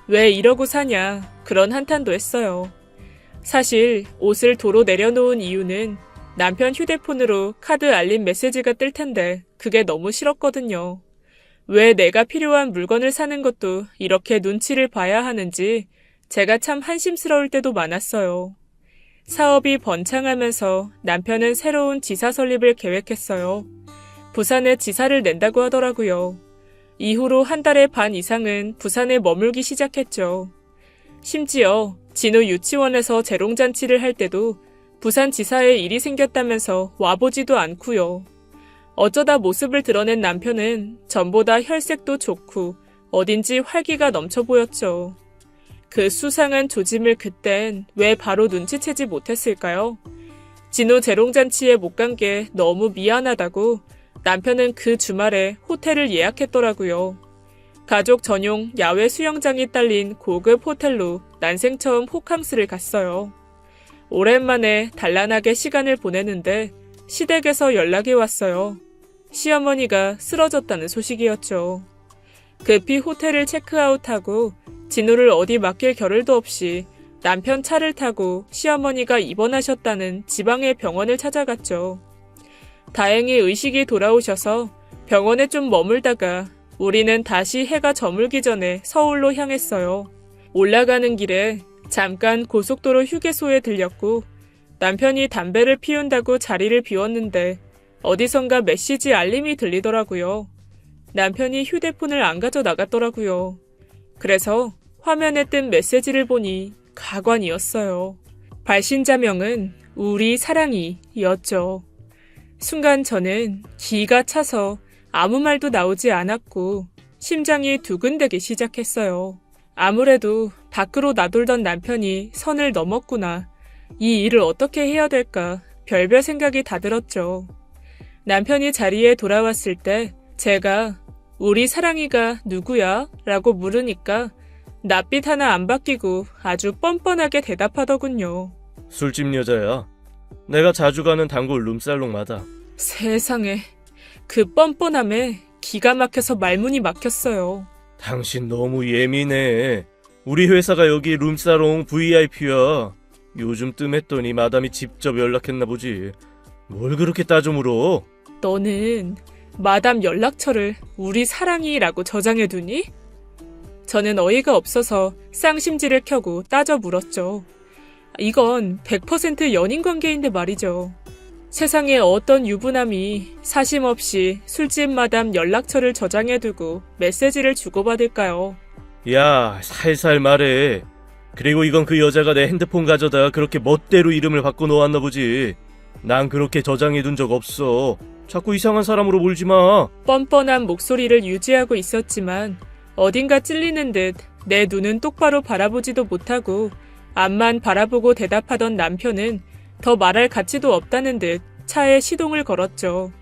왜 이러고 사냐 그런 한탄도 했어요. 사실 옷을 도로 내려놓은 이유는 남편 휴대폰으로 카드 알림 메시지가 뜰 텐데 그게 너무 싫었거든요. 왜 내가 필요한 물건을 사는 것도 이렇게 눈치를 봐야 하는지 제가 참 한심스러울 때도 많았어요. 사업이 번창하면서 남편은 새로운 지사 설립을 계획했어요. 부산에 지사를 낸다고 하더라고요. 이후로 한 달의 반 이상은 부산에 머물기 시작했죠. 심지어 진우 유치원에서 재롱잔치를 할 때도 부산지사에 일이 생겼다면서 와보지도 않고요. 어쩌다 모습을 드러낸 남편은 전보다 혈색도 좋고 어딘지 활기가 넘쳐 보였죠. 그 수상한 조짐을 그땐 왜 바로 눈치채지 못했을까요? 진우 재롱잔치에 못 간 게 너무 미안하다고 남편은 그 주말에 호텔을 예약했더라고요. 가족 전용 야외 수영장이 딸린 고급 호텔로 난생 처음 호캉스를 갔어요. 오랜만에 단란하게 시간을 보내는데 시댁에서 연락이 왔어요. 시어머니가 쓰러졌다는 소식이었죠. 급히 호텔을 체크아웃하고 진우를 어디 맡길 겨를도 없이 남편 차를 타고 시어머니가 입원하셨다는 지방의 병원을 찾아갔죠. 다행히 의식이 돌아오셔서 병원에 좀 머물다가 우리는 다시 해가 저물기 전에 서울로 향했어요. 올라가는 길에 잠깐 고속도로 휴게소에 들렸고 남편이 담배를 피운다고 자리를 비웠는데 어디선가 메시지 알림이 들리더라고요. 남편이 휴대폰을 안 가져 나갔더라고요. 그래서 화면에 뜬 메시지를 보니 가관이었어요. 발신자명은 우리 사랑이였죠. 순간 저는 기가 차서 아무 말도 나오지 않았고 심장이 두근대기 시작했어요. 아무래도 밖으로 나돌던 남편이 선을 넘었구나. 이 일을 어떻게 해야 될까 별별 생각이 다 들었죠. 남편이 자리에 돌아왔을 때 제가 우리 사랑이가 누구야? 라고 물으니까 낯빛 하나 안 바뀌고 아주 뻔뻔하게 대답하더군요. 술집 여자야. 내가 자주 가는 단골 룸살롱마다. 세상에, 그 뻔뻔함에 기가 막혀서 말문이 막혔어요. 당신 너무 예민해. 우리 회사가 여기 룸사롱 VIP야. 요즘 뜸했더니 마담이 직접 연락했나 보지. 뭘 그렇게 따져 물어? 너는 마담 연락처를 우리 사랑이라고 저장해두니? 저는 어이가 없어서 쌍심지를 켜고 따져 물었죠. 이건 100% 연인 관계인데 말이죠. 세상에 어떤 유부남이 사심 없이 술집 마담 연락처를 저장해두고 메시지를 주고받을까요? 야, 살살 말해. 그리고 이건 그 여자가 내 핸드폰 가져다 그렇게 멋대로 이름을 바꿔놓았나 보지. 난 그렇게 저장해둔 적 없어. 자꾸 이상한 사람으로 몰지 마. 뻔뻔한 목소리를 유지하고 있었지만 어딘가 찔리는 듯 내 눈은 똑바로 바라보지도 못하고 앞만 바라보고 대답하던 남편은 더 말할 가치도 없다는 듯 차에 시동을 걸었죠.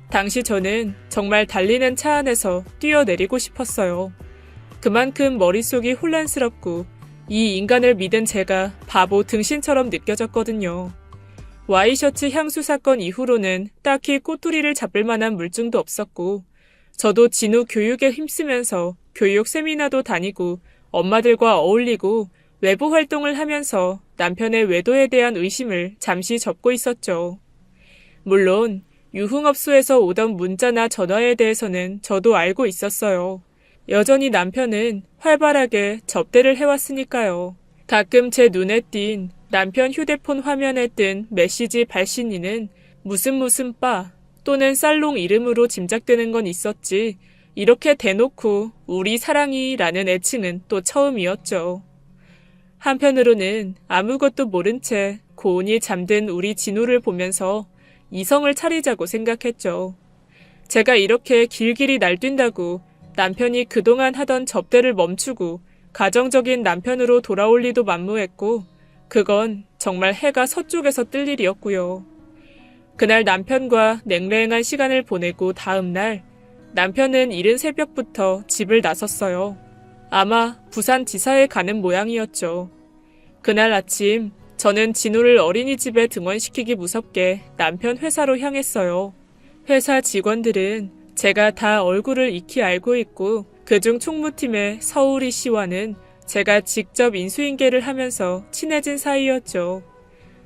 당시 저는 정말 달리는 차 안에서 뛰어내리고 싶었어요. 그만큼 머릿속이 혼란스럽고 이 인간을 믿은 제가 바보 등신처럼 느껴졌거든요. 와이셔츠 향수 사건 이후로는 딱히 꼬투리를 잡을 만한 물증도 없었고 저도 진우 교육에 힘쓰면서 교육 세미나도 다니고 엄마들과 어울리고 외부 활동을 하면서 남편의 외도에 대한 의심을 잠시 접고 있었죠. 물론 유흥업소에서 오던 문자나 전화에 대해서는 저도 알고 있었어요. 여전히 남편은 활발하게 접대를 해왔으니까요. 가끔 제 눈에 띈 남편 휴대폰 화면에 뜬 메시지 발신인은 무슨 바 또는 살롱 이름으로 짐작되는 건 있었지 이렇게 대놓고 우리 사랑이라는 애칭은 또 처음이었죠. 한편으로는 아무것도 모른 채 고온이 잠든 우리 진우를 보면서 이성을 차리자고 생각했죠. 제가 이렇게 길길이 날뛴다고 남편이 그동안 하던 접대를 멈추고 가정적인 남편으로 돌아올 리도 만무했고 그건 정말 해가 서쪽에서 뜰 일이었고요. 그날 남편과 냉랭한 시간을 보내고 다음 날 남편은 이른 새벽부터 집을 나섰어요. 아마 부산 지사에 가는 모양이었죠. 그날 아침 저는 진우를 어린이집에 등원시키기 무섭게 남편 회사로 향했어요. 회사 직원들은 제가 다 얼굴을 익히 알고 있고 그중 총무팀의 서우리 씨와는 제가 직접 인수인계를 하면서 친해진 사이였죠.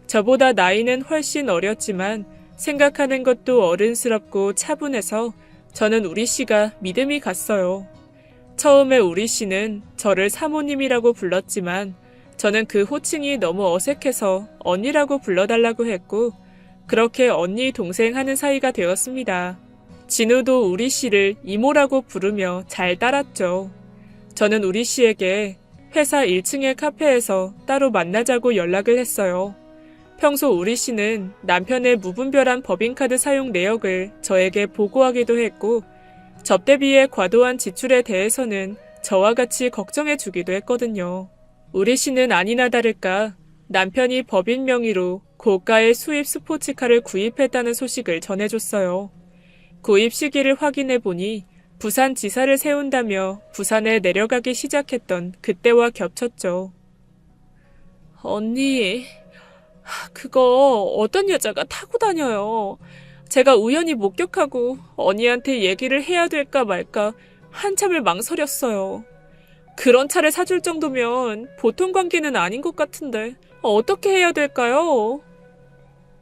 저보다 나이는 훨씬 어렸지만 생각하는 것도 어른스럽고 차분해서 저는 우리 씨가 믿음이 갔어요. 처음에 우리 씨는 저를 사모님이라고 불렀지만 저는 그 호칭이 너무 어색해서 언니라고 불러달라고 했고 그렇게 언니 동생 하는 사이가 되었습니다. 진우도 우리 씨를 이모라고 부르며 잘 따랐죠. 저는 우리 씨에게 회사 1층의 카페에서 따로 만나자고 연락을 했어요. 평소 우리 씨는 남편의 무분별한 법인카드 사용 내역을 저에게 보고하기도 했고 접대비의 과도한 지출에 대해서는 저와 같이 걱정해 주기도 했거든요. 우리 씨는 아니나 다를까 남편이 법인 명의로 고가의 수입 스포츠카를 구입했다는 소식을 전해줬어요. 구입 시기를 확인해 보니 부산 지사를 세운다며 부산에 내려가기 시작했던 그때와 겹쳤죠. 언니, 그거 어떤 여자가 타고 다녀요. 제가 우연히 목격하고 언니한테 얘기를 해야 될까 말까 한참을 망설였어요. 그런 차를 사줄 정도면 보통 관계는 아닌 것 같은데 어떻게 해야 될까요?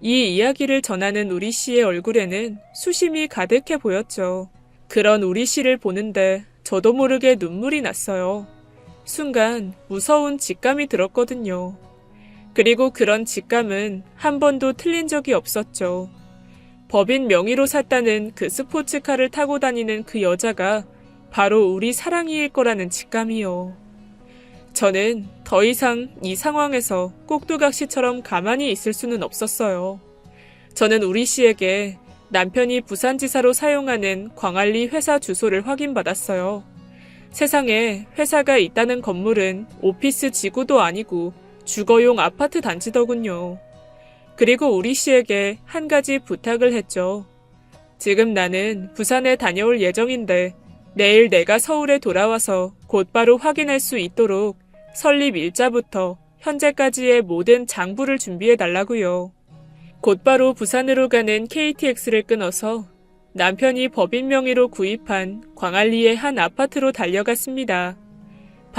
이 이야기를 전하는 우리 씨의 얼굴에는 수심이 가득해 보였죠. 그런 우리 씨를 보는데 저도 모르게 눈물이 났어요. 순간 무서운 직감이 들었거든요. 그리고 그런 직감은 한 번도 틀린 적이 없었죠. 법인 명의로 샀다는 그 스포츠카를 타고 다니는 그 여자가 바로 우리 사랑이일 거라는 직감이요. 저는 더 이상 이 상황에서 꼭두각시처럼 가만히 있을 수는 없었어요. 저는 우리 씨에게 남편이 부산지사로 사용하는 광안리 회사 주소를 확인받았어요. 세상에 회사가 있다는 건물은 오피스 지구도 아니고 주거용 아파트 단지더군요. 그리고 우리 씨에게 한 가지 부탁을 했죠. 지금 나는 부산에 다녀올 예정인데 내일 내가 서울에 돌아와서 곧바로 확인할 수 있도록 설립 일자부터 현재까지의 모든 장부를 준비해달라고요. 곧바로 부산으로 가는 KTX를 끊어서 남편이 법인 명의로 구입한 광안리의 한 아파트로 달려갔습니다.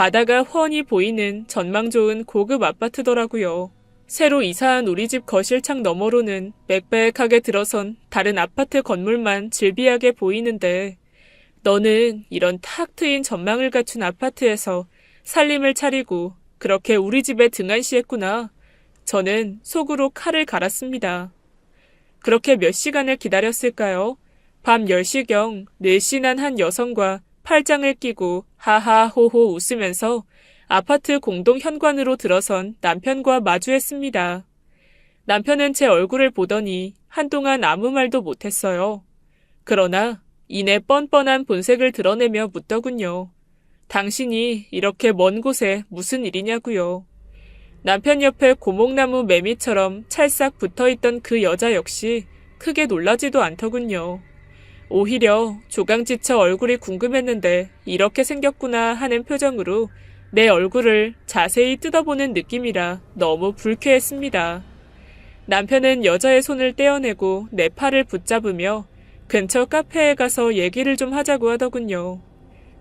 바다가 훤히 보이는 전망 좋은 고급 아파트더라고요. 새로 이사한 우리 집 거실창 너머로는 빽빽하게 들어선 다른 아파트 건물만 질비하게 보이는데 너는 이런 탁 트인 전망을 갖춘 아파트에서 살림을 차리고 그렇게 우리 집에 등한시했구나. 저는 속으로 칼을 갈았습니다. 그렇게 몇 시간을 기다렸을까요? 밤 10시경 늘씬한 한 여성과 팔짱을 끼고 하하호호 웃으면서 아파트 공동 현관으로 들어선 남편과 마주했습니다. 남편은 제 얼굴을 보더니 한동안 아무 말도 못했어요. 그러나 이내 뻔뻔한 본색을 드러내며 묻더군요. 당신이 이렇게 먼 곳에 무슨 일이냐고요. 남편 옆에 고목나무 매미처럼 찰싹 붙어있던 그 여자 역시 크게 놀라지도 않더군요. 오히려 조강지쳐 얼굴이 궁금했는데 이렇게 생겼구나 하는 표정으로 내 얼굴을 자세히 뜯어보는 느낌이라 너무 불쾌했습니다. 남편은 여자의 손을 떼어내고 내 팔을 붙잡으며 근처 카페에 가서 얘기를 좀 하자고 하더군요.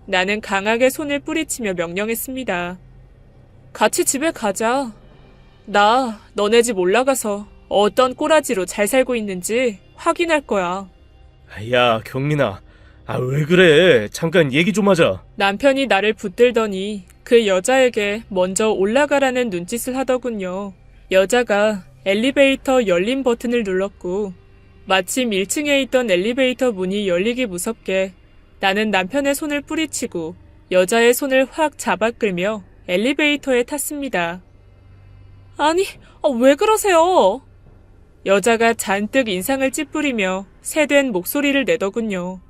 나는 강하게 손을 뿌리치며 명령했습니다. 같이 집에 가자. 나 너네 집 올라가서 어떤 꼬라지로 잘 살고 있는지 확인할 거야. 야, 경민아. 왜 그래? 잠깐 얘기 좀 하자. 남편이 나를 붙들더니 그 여자에게 먼저 올라가라는 눈짓을 하더군요. 여자가 엘리베이터 열림 버튼을 눌렀고 마침 1층에 있던 엘리베이터 문이 열리기 무섭게 나는 남편의 손을 뿌리치고 여자의 손을 확 잡아 끌며 엘리베이터에 탔습니다. 아니, 왜 그러세요? 여자가 잔뜩 인상을 찌푸리며 새된 목소리를 내더군요.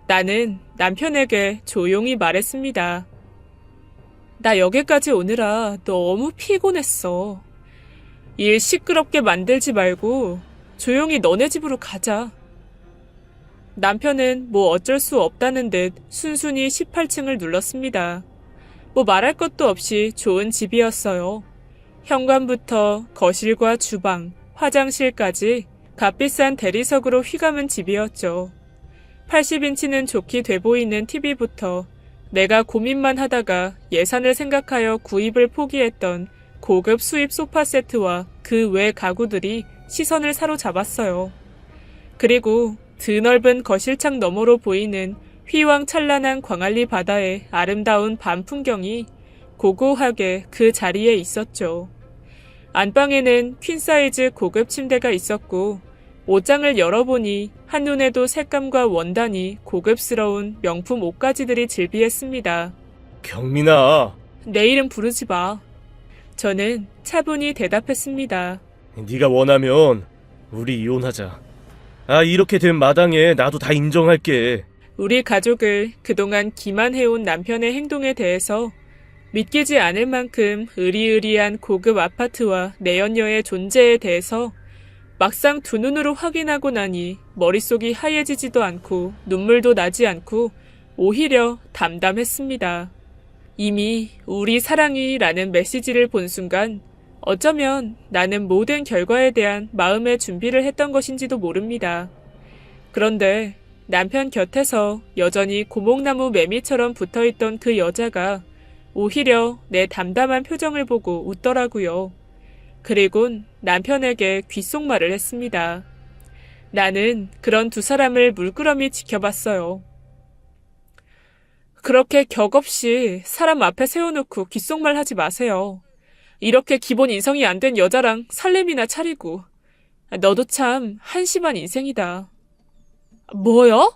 나는 남편에게 조용히 말했습니다. 나 여기까지 오느라 너무 피곤했어. 일 시끄럽게 만들지 말고 조용히 너네 집으로 가자. 남편은 뭐 어쩔 수 없다는 듯 순순히 18층을 눌렀습니다. 뭐 말할 것도 없이 좋은 집이었어요. 현관부터 거실과 주방, 화장실까지 값비싼 대리석으로 휘감은 집이었죠. 80인치는 좋게 돼 보이는 TV부터 내가 고민만 하다가 예산을 생각하여 구입을 포기했던 고급 수입 소파 세트와 그 외 가구들이 시선을 사로잡았어요. 그리고 드넓은 거실창 너머로 보이는 휘황찬란한 광안리 바다의 아름다운 밤 풍경이 고고하게 그 자리에 있었죠. 안방에는 퀸사이즈 고급 침대가 있었고 옷장을 열어보니 한눈에도 색감과 원단이 고급스러운 명품 옷가지들이 질비했습니다. 경민아. 내 이름 부르지 마. 저는 차분히 대답했습니다. 네가 원하면 우리 이혼하자. 이렇게 된 마당에 나도 다 인정할게. 우리 가족을 그동안 기만해온 남편의 행동에 대해서 믿기지 않을 만큼 으리으리한 고급 아파트와 내연녀의 존재에 대해서 막상 두 눈으로 확인하고 나니 머릿속이 하얘지지도 않고 눈물도 나지 않고 오히려 담담했습니다. 이미 우리 사랑이라는 메시지를 본 순간 어쩌면 나는 모든 결과에 대한 마음의 준비를 했던 것인지도 모릅니다. 그런데 남편 곁에서 여전히 고목나무 매미처럼 붙어있던 그 여자가 오히려 내 담담한 표정을 보고 웃더라고요. 그리곤 남편에게 귓속말을 했습니다. 나는 그런 두 사람을 물끄러미 지켜봤어요. 그렇게 격없이 사람 앞에 세워놓고 귓속말 하지 마세요. 이렇게 기본 인성이 안 된 여자랑 살림이나 차리고. 너도 참 한심한 인생이다. 뭐요?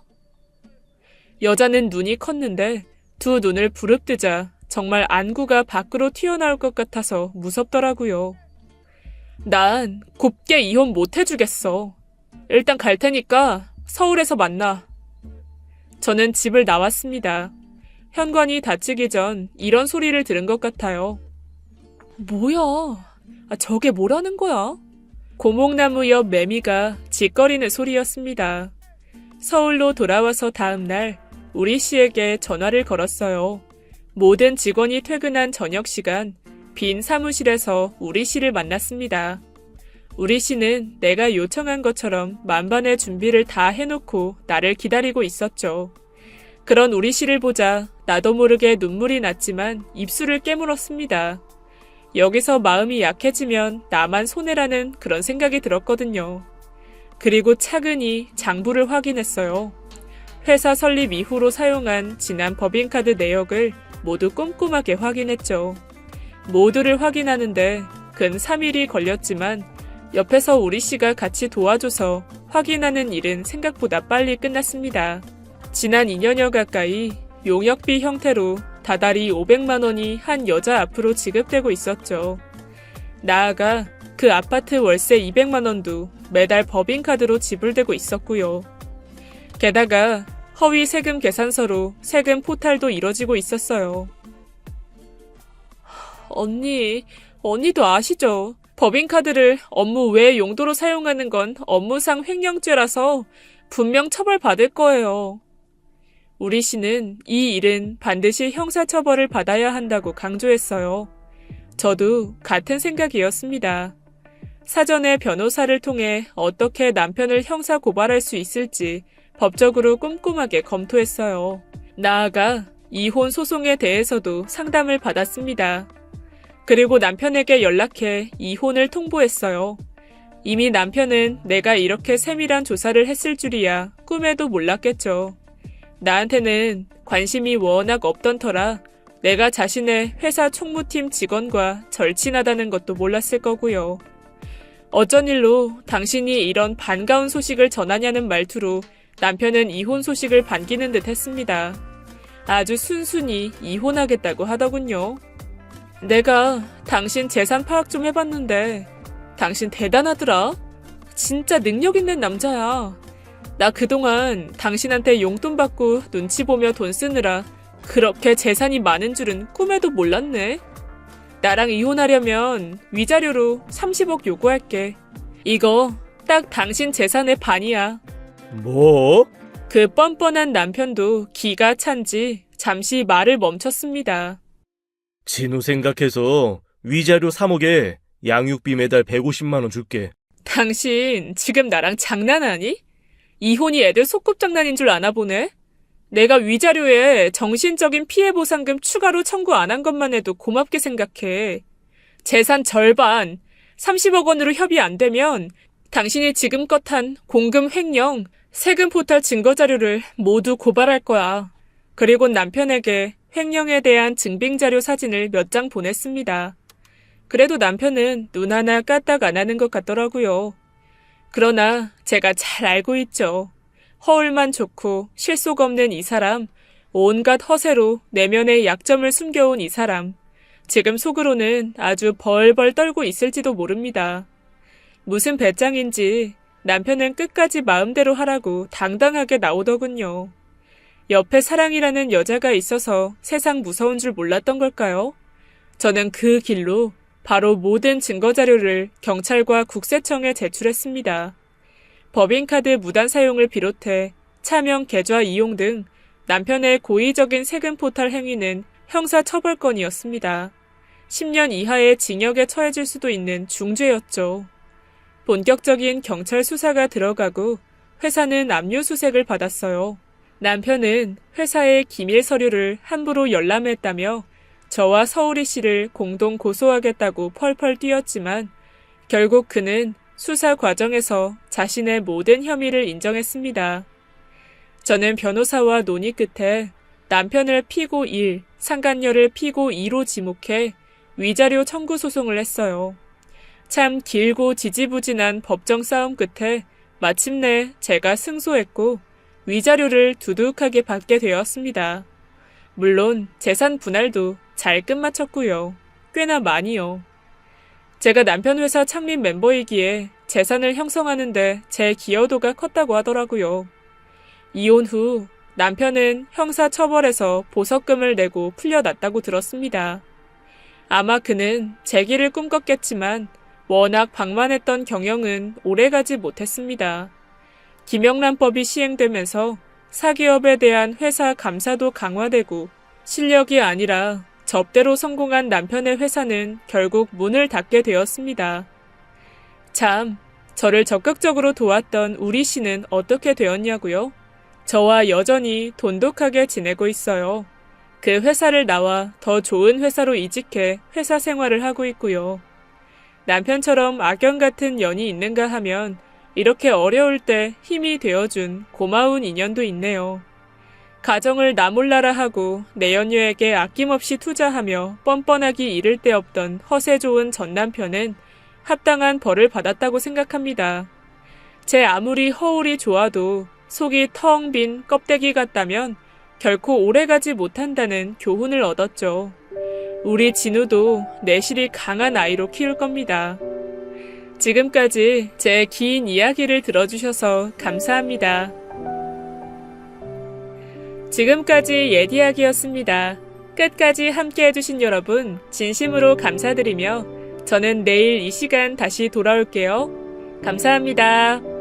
여자는 눈이 컸는데 두 눈을 부릅뜨자 정말 안구가 밖으로 튀어나올 것 같아서 무섭더라고요. 난 곱게 이혼 못 해주겠어. 일단 갈 테니까 서울에서 만나. 저는 집을 나왔습니다. 현관이 닫히기 전 이런 소리를 들은 것 같아요. 뭐야? 저게 뭐라는 거야? 고목나무 옆 매미가 짖거리는 소리였습니다. 서울로 돌아와서 다음 날 우리 씨에게 전화를 걸었어요. 모든 직원이 퇴근한 저녁 시간 빈 사무실에서 우리 씨를 만났습니다. 우리 씨는 내가 요청한 것처럼 만반의 준비를 다 해놓고 나를 기다리고 있었죠. 그런 우리 씨를 보자 나도 모르게 눈물이 났지만 입술을 깨물었습니다. 여기서 마음이 약해지면 나만 손해라는 그런 생각이 들었거든요. 그리고 차근히 장부를 확인했어요. 회사 설립 이후로 사용한 지난 법인카드 내역을 모두 꼼꼼하게 확인했죠. 모두를 확인하는데 근 3일이 걸렸지만 옆에서 우리 씨가 같이 도와줘서 확인하는 일은 생각보다 빨리 끝났습니다. 지난 2년여 가까이 용역비 형태로 다달이 500만 원이 한 여자 앞으로 지급되고 있었죠. 나아가 그 아파트 월세 200만 원도 매달 법인카드로 지불되고 있었고요. 게다가 허위 세금 계산서로 세금 포탈도 이뤄지고 있었어요. 언니도 아시죠? 법인카드를 업무 외 용도로 사용하는 건 업무상 횡령죄라서 분명 처벌받을 거예요. 우리 씨는 이 일은 반드시 형사처벌을 받아야 한다고 강조했어요. 저도 같은 생각이었습니다. 사전에 변호사를 통해 어떻게 남편을 형사 고발할 수 있을지 법적으로 꼼꼼하게 검토했어요. 나아가 이혼 소송에 대해서도 상담을 받았습니다. 그리고 남편에게 연락해 이혼을 통보했어요. 이미 남편은 내가 이렇게 세밀한 조사를 했을 줄이야 꿈에도 몰랐겠죠. 나한테는 관심이 워낙 없던 터라 내가 자신의 회사 총무팀 직원과 절친하다는 것도 몰랐을 거고요. 어쩐 일로 당신이 이런 반가운 소식을 전하냐는 말투로 남편은 이혼 소식을 반기는 듯 했습니다. 아주 순순히 이혼하겠다고 하더군요. 내가 당신 재산 파악 좀 해봤는데 당신 대단하더라. 진짜 능력 있는 남자야. 나 그동안 당신한테 용돈 받고 눈치 보며 돈 쓰느라 그렇게 재산이 많은 줄은 꿈에도 몰랐네. 나랑 이혼하려면 위자료로 30억 요구할게. 이거 딱 당신 재산의 반이야. 뭐? 그 뻔뻔한 남편도 기가 찬지 잠시 말을 멈췄습니다. 진우 생각해서 위자료 3억에 양육비 매달 150만 원 줄게. 당신 지금 나랑 장난하니? 이혼이 애들 소꿉장난인 줄 아나 보네? 내가 위자료에 정신적인 피해보상금 추가로 청구 안 한 것만 해도 고맙게 생각해. 재산 절반, 30억 원으로 협의 안 되면 당신이 지금껏 한 공금 횡령, 세금 포탈 증거자료를 모두 고발할 거야. 그리고 남편에게 횡령에 대한 증빙자료 사진을 몇 장 보냈습니다. 그래도 남편은 눈 하나 까딱 안 하는 것 같더라고요. 그러나 제가 잘 알고 있죠. 허울만 좋고 실속 없는 이 사람, 온갖 허세로 내면의 약점을 숨겨온 이 사람, 지금 속으로는 아주 벌벌 떨고 있을지도 모릅니다. 무슨 배짱인지 남편은 끝까지 마음대로 하라고 당당하게 나오더군요. 옆에 사랑이라는 여자가 있어서 세상 무서운 줄 몰랐던 걸까요? 저는 그 길로 바로 모든 증거자료를 경찰과 국세청에 제출했습니다. 법인카드 무단 사용을 비롯해 차명 계좌 이용 등 남편의 고의적인 세금 포탈 행위는 형사처벌건이었습니다. 10년 이하의 징역에 처해질 수도 있는 중죄였죠. 본격적인 경찰 수사가 들어가고 회사는 압류수색을 받았어요. 남편은 회사의 기밀 서류를 함부로 열람했다며 저와 서울이 씨를 공동 고소하겠다고 펄펄 뛰었지만 결국 그는 수사 과정에서 자신의 모든 혐의를 인정했습니다. 저는 변호사와 논의 끝에 남편을 피고 1, 상간녀를 피고 2로 지목해 위자료 청구 소송을 했어요. 참 길고 지지부진한 법정 싸움 끝에 마침내 제가 승소했고 위자료를 두둑하게 받게 되었습니다. 물론 재산 분할도 잘 끝마쳤고요. 꽤나 많이요. 제가 남편 회사 창립 멤버이기에 재산을 형성하는데 제 기여도가 컸다고 하더라고요. 이혼 후 남편은 형사처벌에서 보석금을 내고 풀려났다고 들었습니다. 아마 그는 재기를 꿈꿨겠지만 워낙 방만했던 경영은 오래가지 못했습니다. 김영란법이 시행되면서 사기업에 대한 회사 감사도 강화되고 실력이 아니라 접대로 성공한 남편의 회사는 결국 문을 닫게 되었습니다. 참, 저를 적극적으로 도왔던 우리 씨는 어떻게 되었냐고요? 저와 여전히 돈독하게 지내고 있어요. 그 회사를 나와 더 좋은 회사로 이직해 회사 생활을 하고 있고요. 남편처럼 악연 같은 연이 있는가 하면 이렇게 어려울 때 힘이 되어준 고마운 인연도 있네요. 가정을 나 몰라라 하고 내 연녀에게 아낌없이 투자하며 뻔뻔하기 이를 데 없던 허세 좋은 전 남편은 합당한 벌을 받았다고 생각합니다. 제 아무리 허울이 좋아도 속이 텅 빈 껍데기 같다면 결코 오래가지 못한다는 교훈을 얻었죠. 우리 진우도 내실이 강한 아이로 키울 겁니다. 지금까지 제 긴 이야기를 들어주셔서 감사합니다. 지금까지 옛이야기였습니다. 끝까지 함께 해주신 여러분 진심으로 감사드리며 저는 내일 이 시간 다시 돌아올게요. 감사합니다.